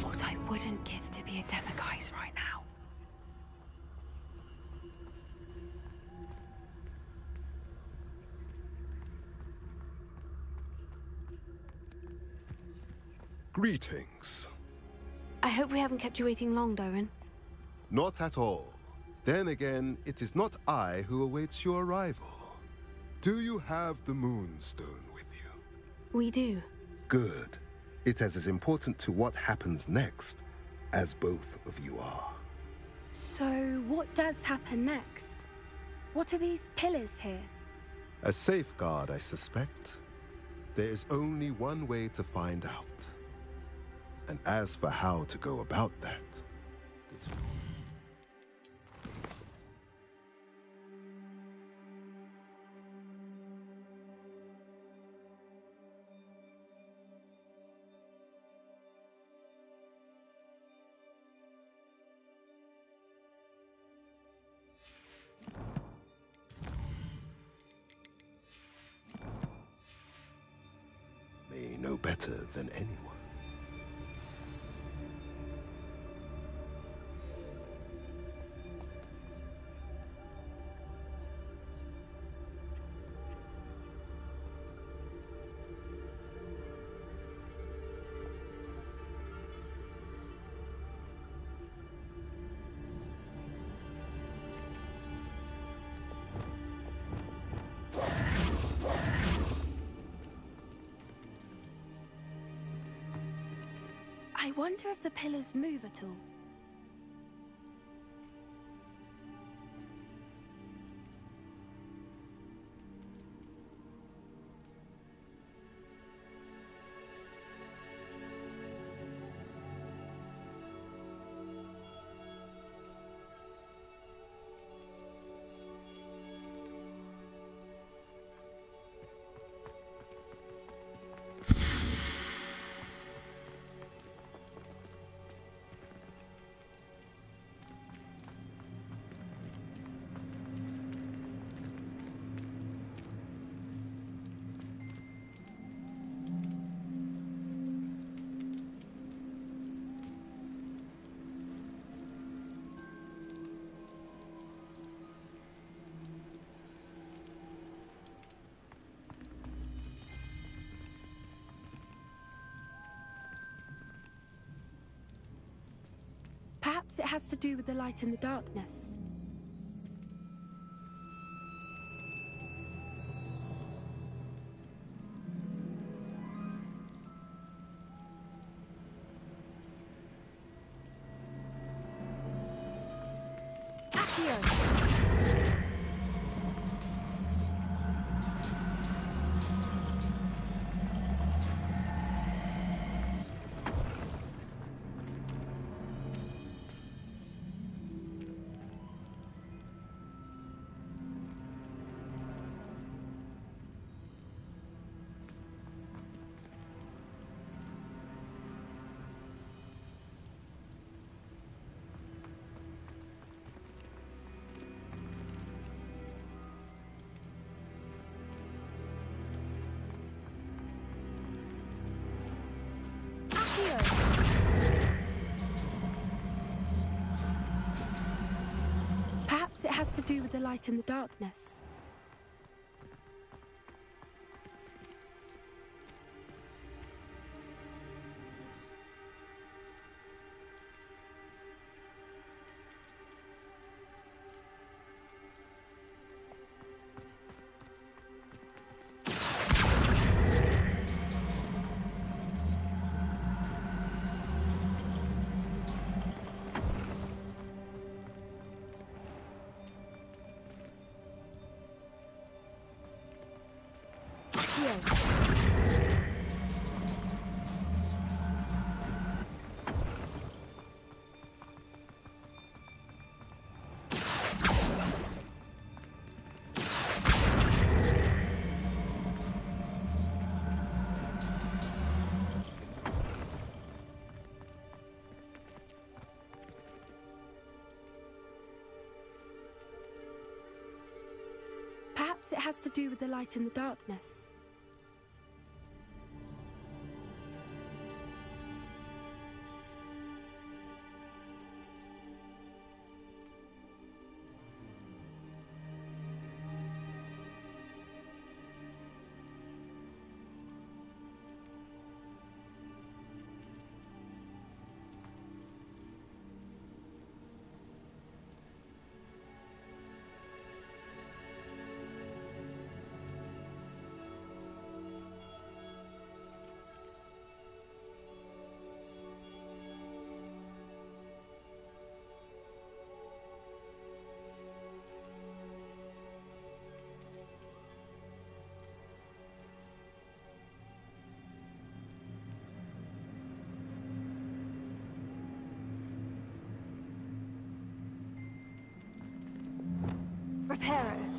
What I wouldn't give to be a demiguise right now. Greetings. I hope we haven't kept you waiting long, Doran. Not at all. Then again, it is not I who awaits your arrival. Do you have the Moonstone with you? We do. Good. It is as important to what happens next as both of you are. So, what does happen next? What are these pillars here? A safeguard, I suspect. There is only one way to find out. And as for how to go about that, may know better than anyone. I wonder if the pillars move at all. Perhaps it has to do with the light in the darkness. has to do with the light and the darkness. Perhaps it has to do with the light and the darkness. Reparo.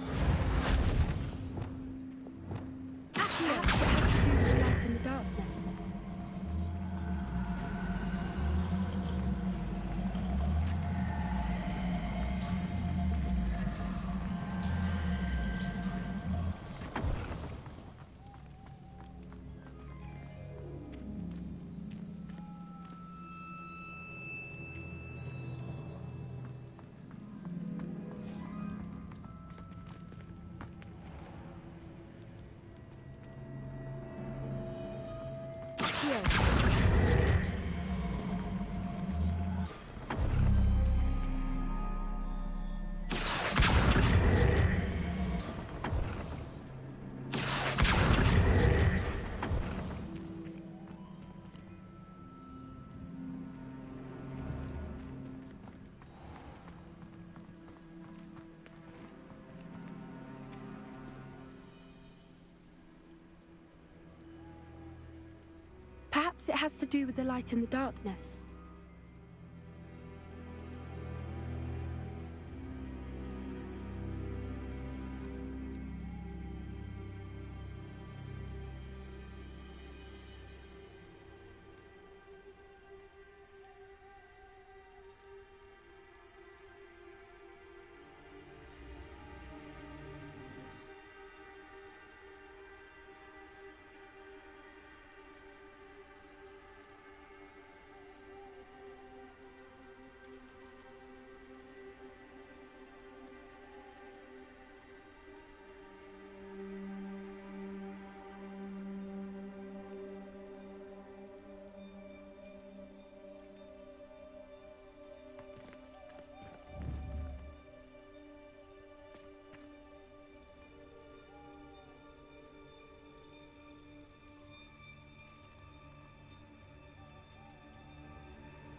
Perhaps it has to do with the light and the darkness.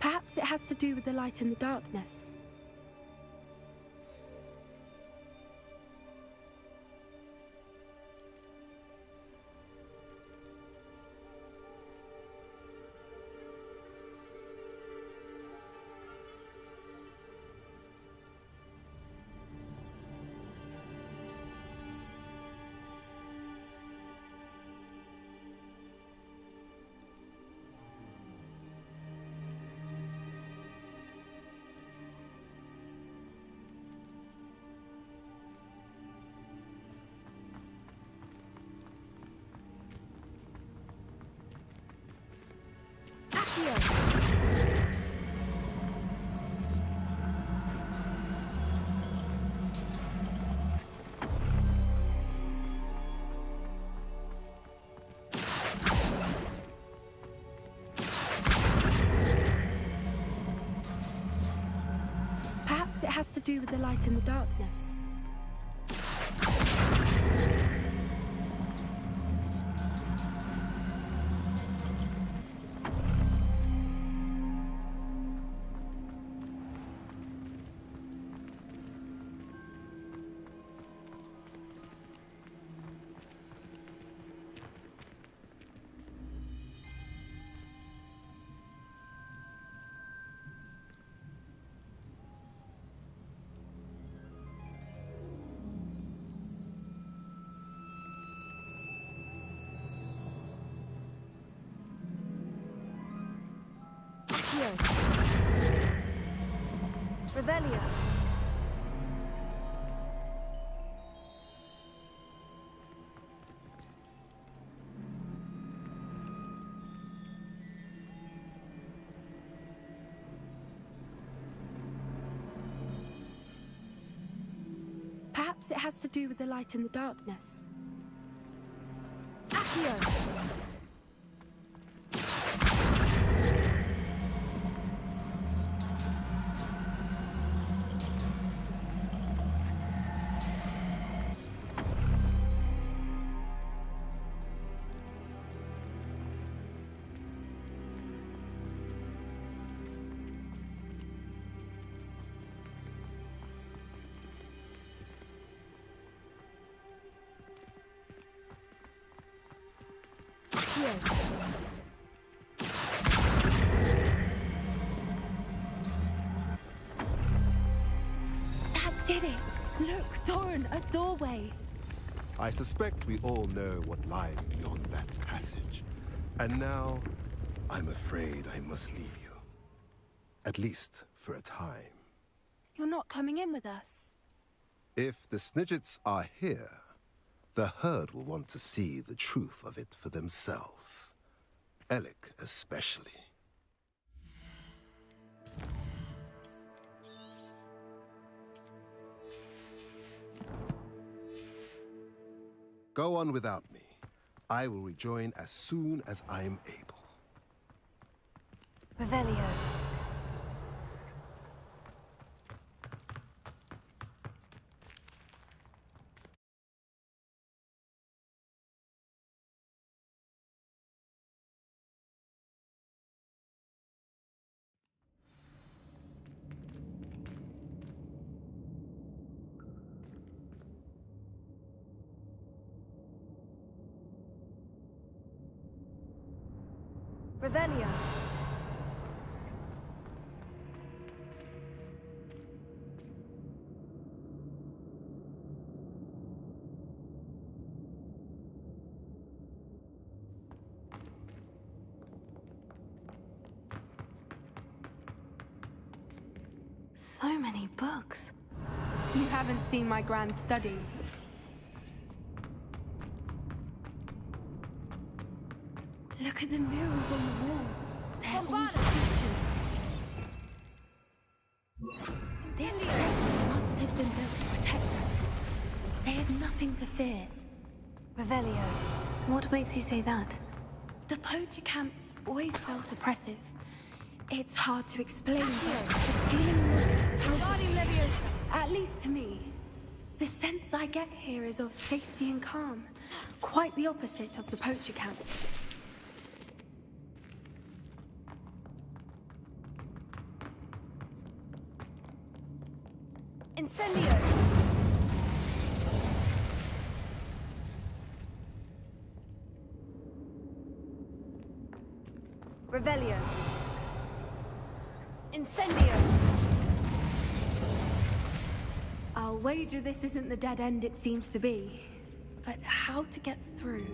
Perhaps it has to do with the light and the darkness. Perhaps it has to do with the light and the darkness. has to do with the light and the darkness. Revelio. Perhaps it has to do with the light and the darkness. Accio. That did it! Look, Doran, a doorway. I suspect we all know what lies beyond that passage. And now, I'm afraid I must leave you. At least for a time. You're not coming in with us. If the Snidgets are here, the herd will want to see the truth of it for themselves. Alec especially. Go on without me. I will rejoin as soon as I am able. Revelio. Revelio. So many books. You haven't seen my grand study. Look at the murals on the wall. They're all pictures. This place must have been built to protect them. They had nothing to fear. Revelio. What makes you say that? The poacher camps always felt oppressive. It's hard to explain, but the feeling was palpable. At least to me. The sense I get here is of safety and calm. Quite the opposite of the poacher camps. Incendio! Revelio! Incendio! I'll wager this isn't the dead end it seems to be. But how to get through?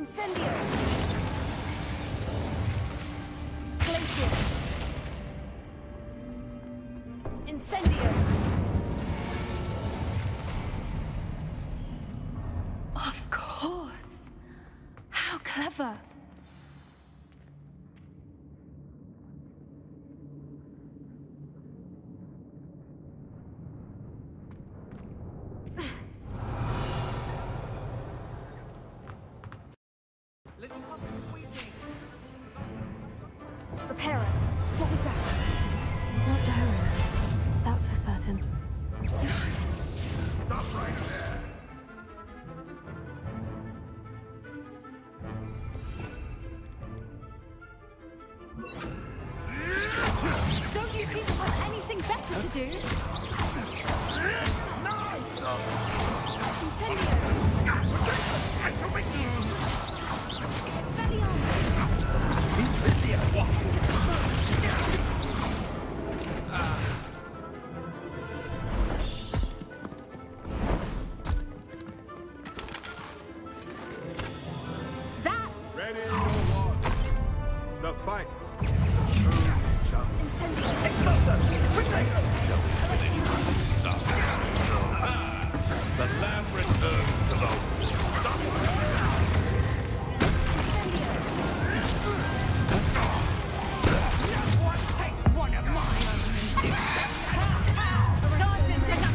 Incendio! Glacier! Incendio! Of course. How clever. Repairer, what was that? Not Darren. That's for certain. Stop right there. Don't you people have anything better to do? Incendio! Incendio! That! Ready your ones. The fight. Just. Incendio! Exploso! Protego! The lamb returns to the... Stop! What takes one of mine? Sergeant, take a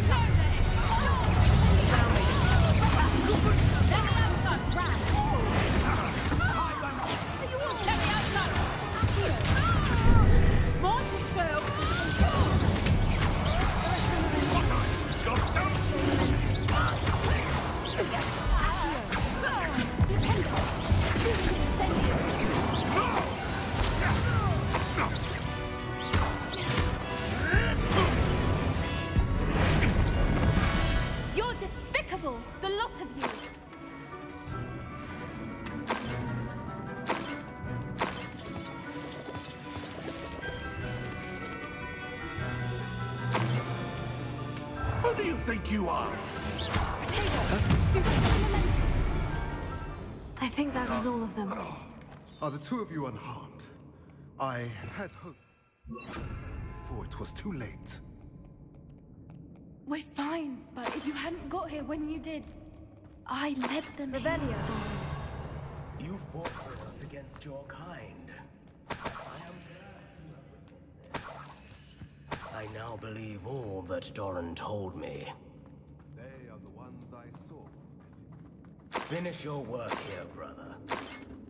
You're despicable, the lot of you. Who do you think you are? I think that was all of them. Are the two of you unharmed? I had hoped before it was too late. We're fine, but if you hadn't got here when you did, I led them Revelio. You fought for us against your kind. I now believe all that Doran told me. They are the ones I saw. Finish your work here, brother.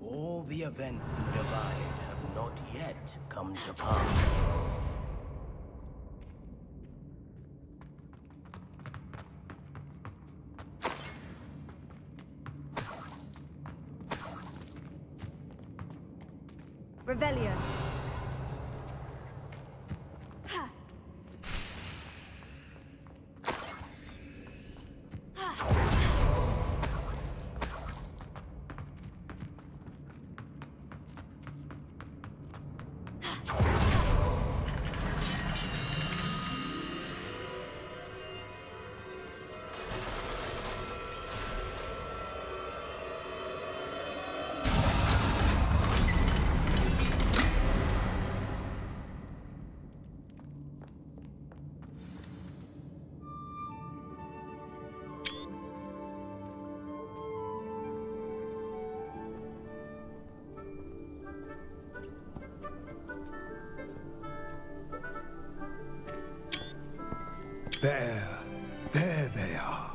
All the events you divined have not yet come to pass. Revelio. There they are.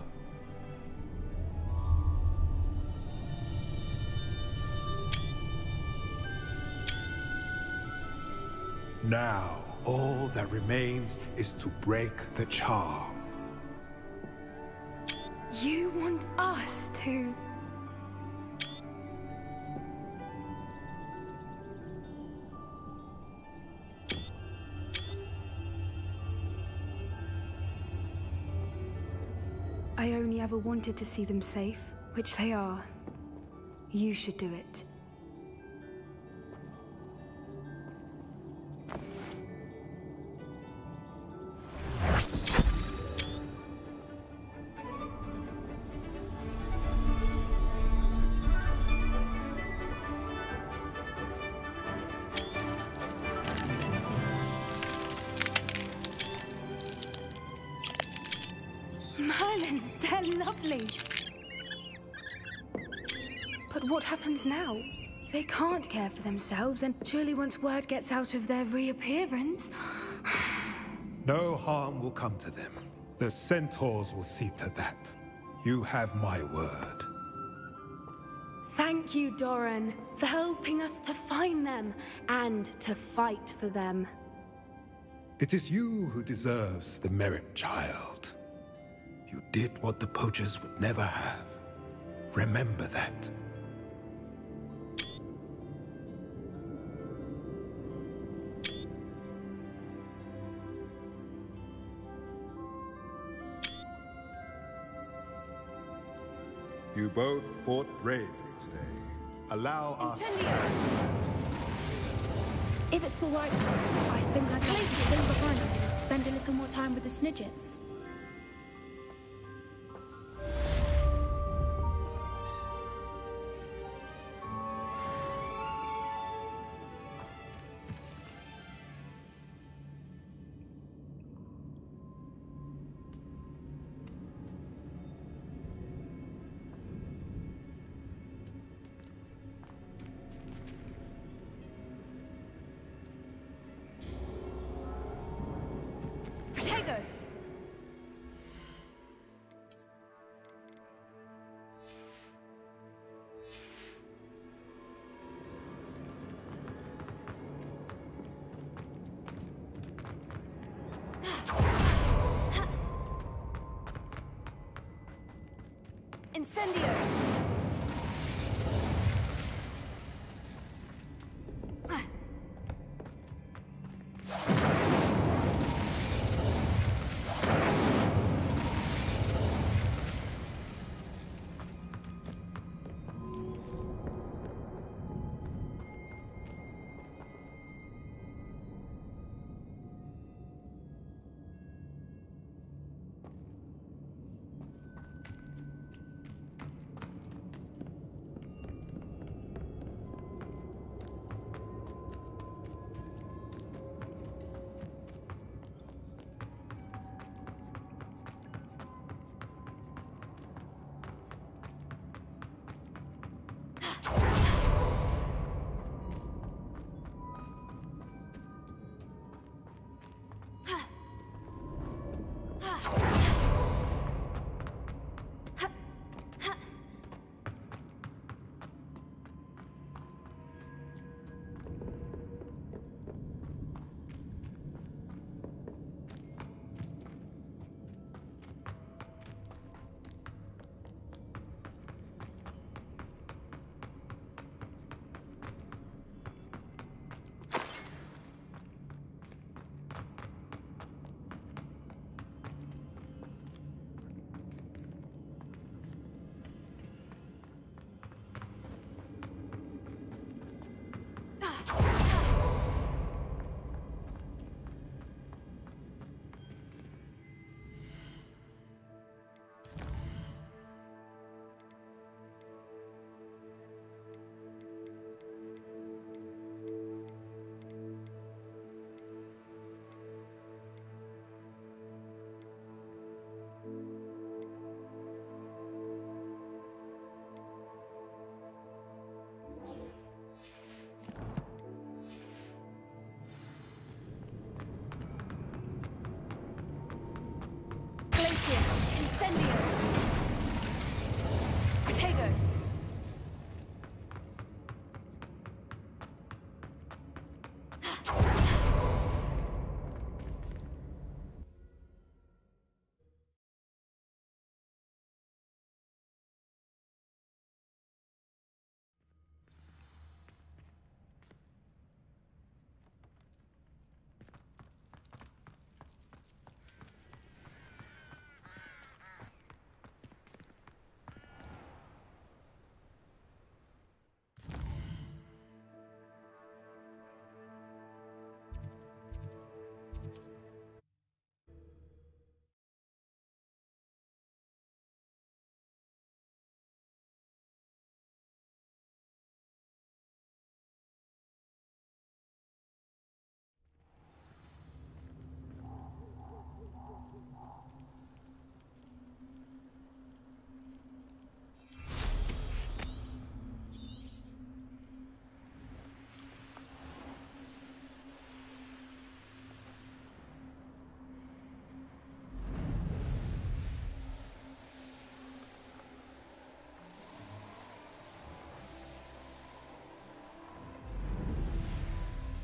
Now, all that remains is to break the charm. You want us to... I only ever wanted to see them safe, which they are. You should do it. Merlin, they're lovely. But what happens now? They can't care for themselves, and surely once word gets out of their reappearance... No harm will come to them. The centaurs will see to that. You have my word. Thank you, Doran, for helping us to find them and to fight for them. It is you who deserves the merit, child. You did what the poachers would never have. Remember that. You both fought bravely today. Allow us... If it's all right, I think I'd like to stay behind and spend a little more time with the Snidgets. Incendio! Incendio! Protego!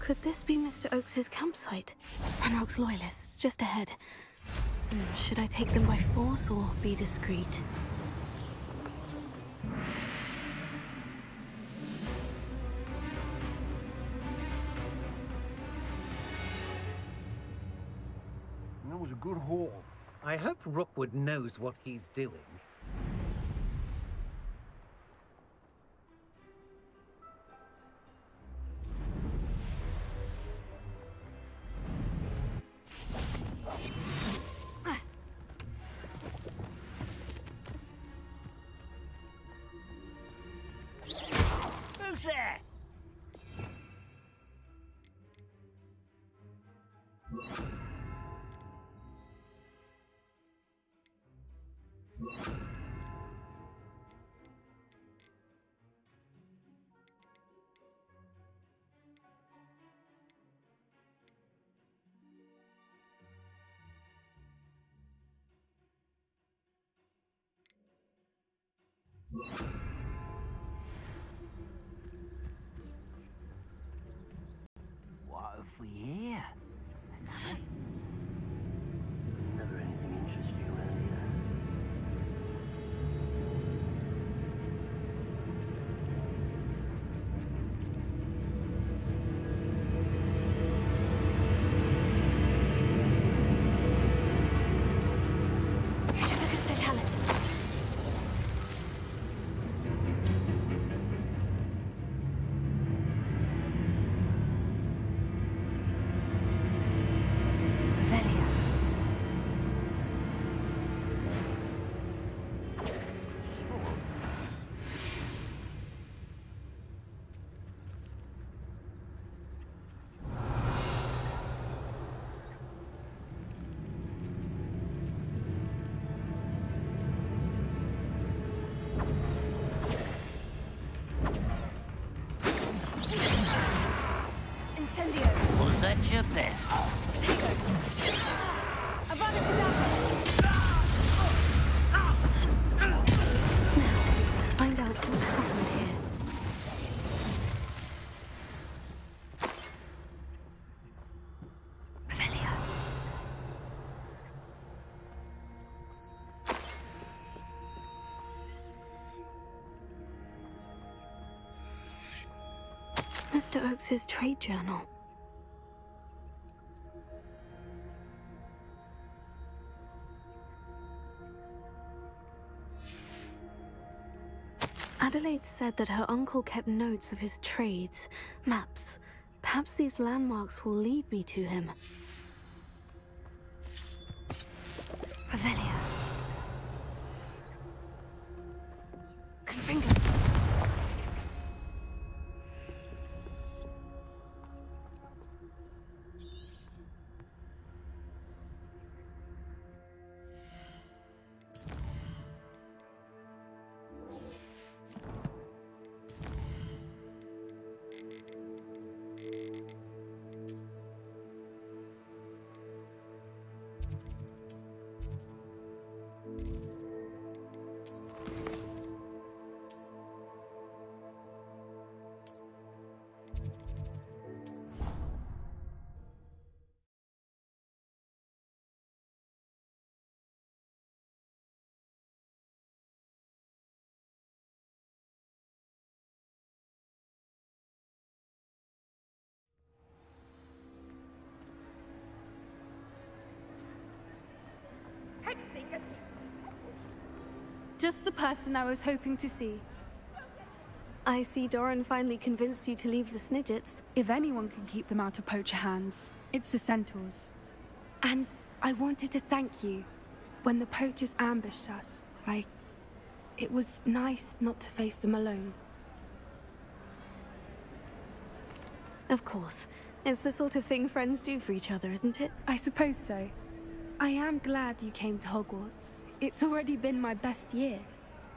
Could this be Mr. Oakes's campsite? Ranrock's loyalists, just ahead. Should I take them by force or be discreet? That was a good haul. I hope Rookwood knows what he's doing. Who's there? What have we here? Never anything interesting around here. Was that your best? Find out what happened here. Revelio. Mr. Oakes's trade journal. Adelaide said that her uncle kept notes of his trades, maps. Perhaps these landmarks will lead me to him. Revelio. Confringo. Just the person I was hoping to see. I see Doran finally convinced you to leave the Snidgets. If anyone can keep them out of poacher hands, it's the centaurs. And I wanted to thank you. When the poachers ambushed us, it was nice not to face them alone. Of course. It's the sort of thing friends do for each other, isn't it? I suppose so. I am glad you came to Hogwarts. It's already been my best year.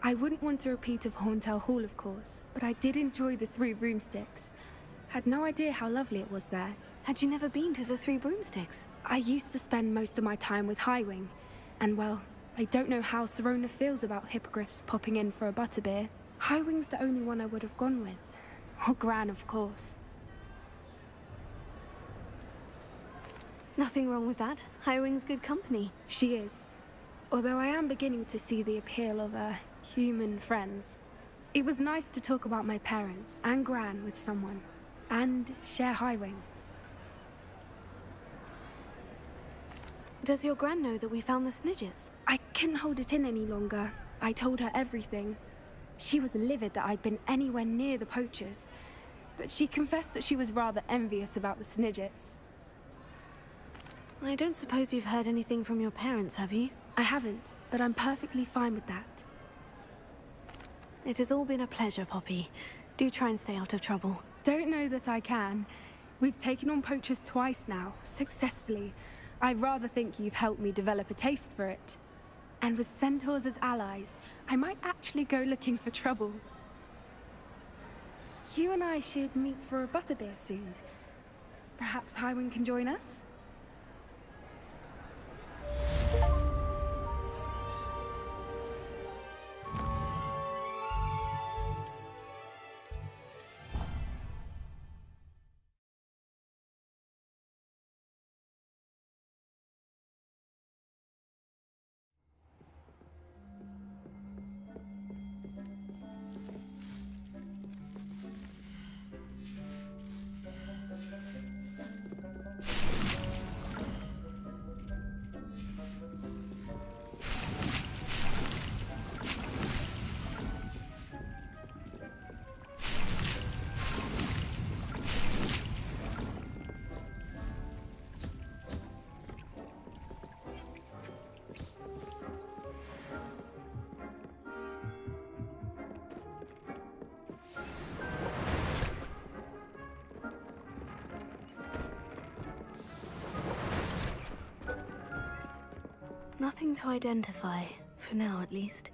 I wouldn't want a repeat of Horntail Hall, of course, but I did enjoy the Three Broomsticks. Had no idea how lovely it was there. Had you never been to the Three Broomsticks? I used to spend most of my time with Highwing, and well, I don't know how Serona feels about hippogriffs popping in for a butterbeer. Highwing's the only one I would have gone with. Or Gran, of course. Nothing wrong with that. Highwing's good company. She is. Although I am beginning to see the appeal of human friends. It was nice to talk about my parents and Gran with someone. And share Highwing. Does your Gran know that we found the Snidges? I couldn't hold it in any longer. I told her everything. She was livid that I'd been anywhere near the poachers. But she confessed that she was rather envious about the Snidgets. I don't suppose you've heard anything from your parents, have you? I haven't, but I'm perfectly fine with that. It has all been a pleasure, Poppy. Do try and stay out of trouble. Don't know that I can. We've taken on poachers twice now, successfully. I rather think you've helped me develop a taste for it. And with centaurs as allies, I might actually go looking for trouble. You and I should meet for a butterbeer soon. Perhaps Highwing can join us? Nothing to identify, for now at least.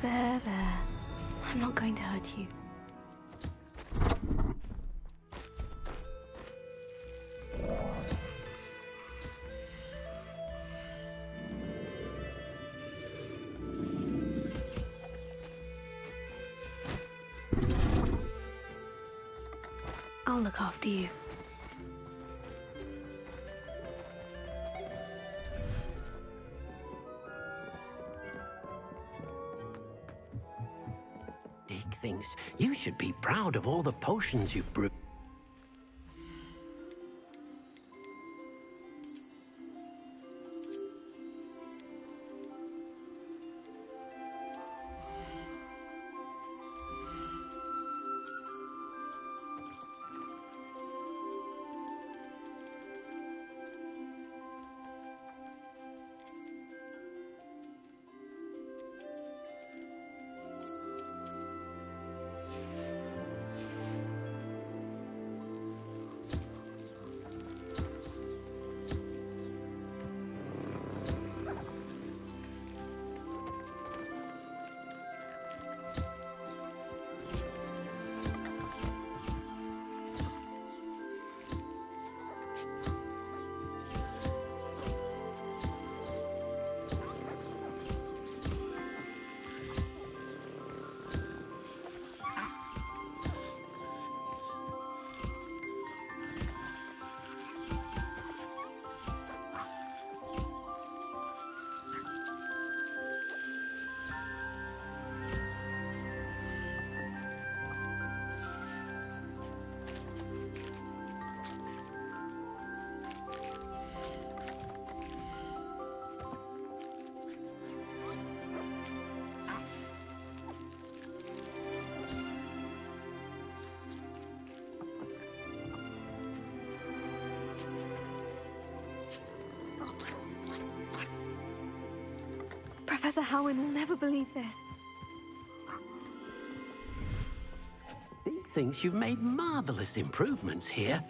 There. I'm not going to hurt you. I'll look after you. Dick thinks you should be proud of all the potions you've brewed. Professor Howin will never believe this. He thinks you've made marvelous improvements here.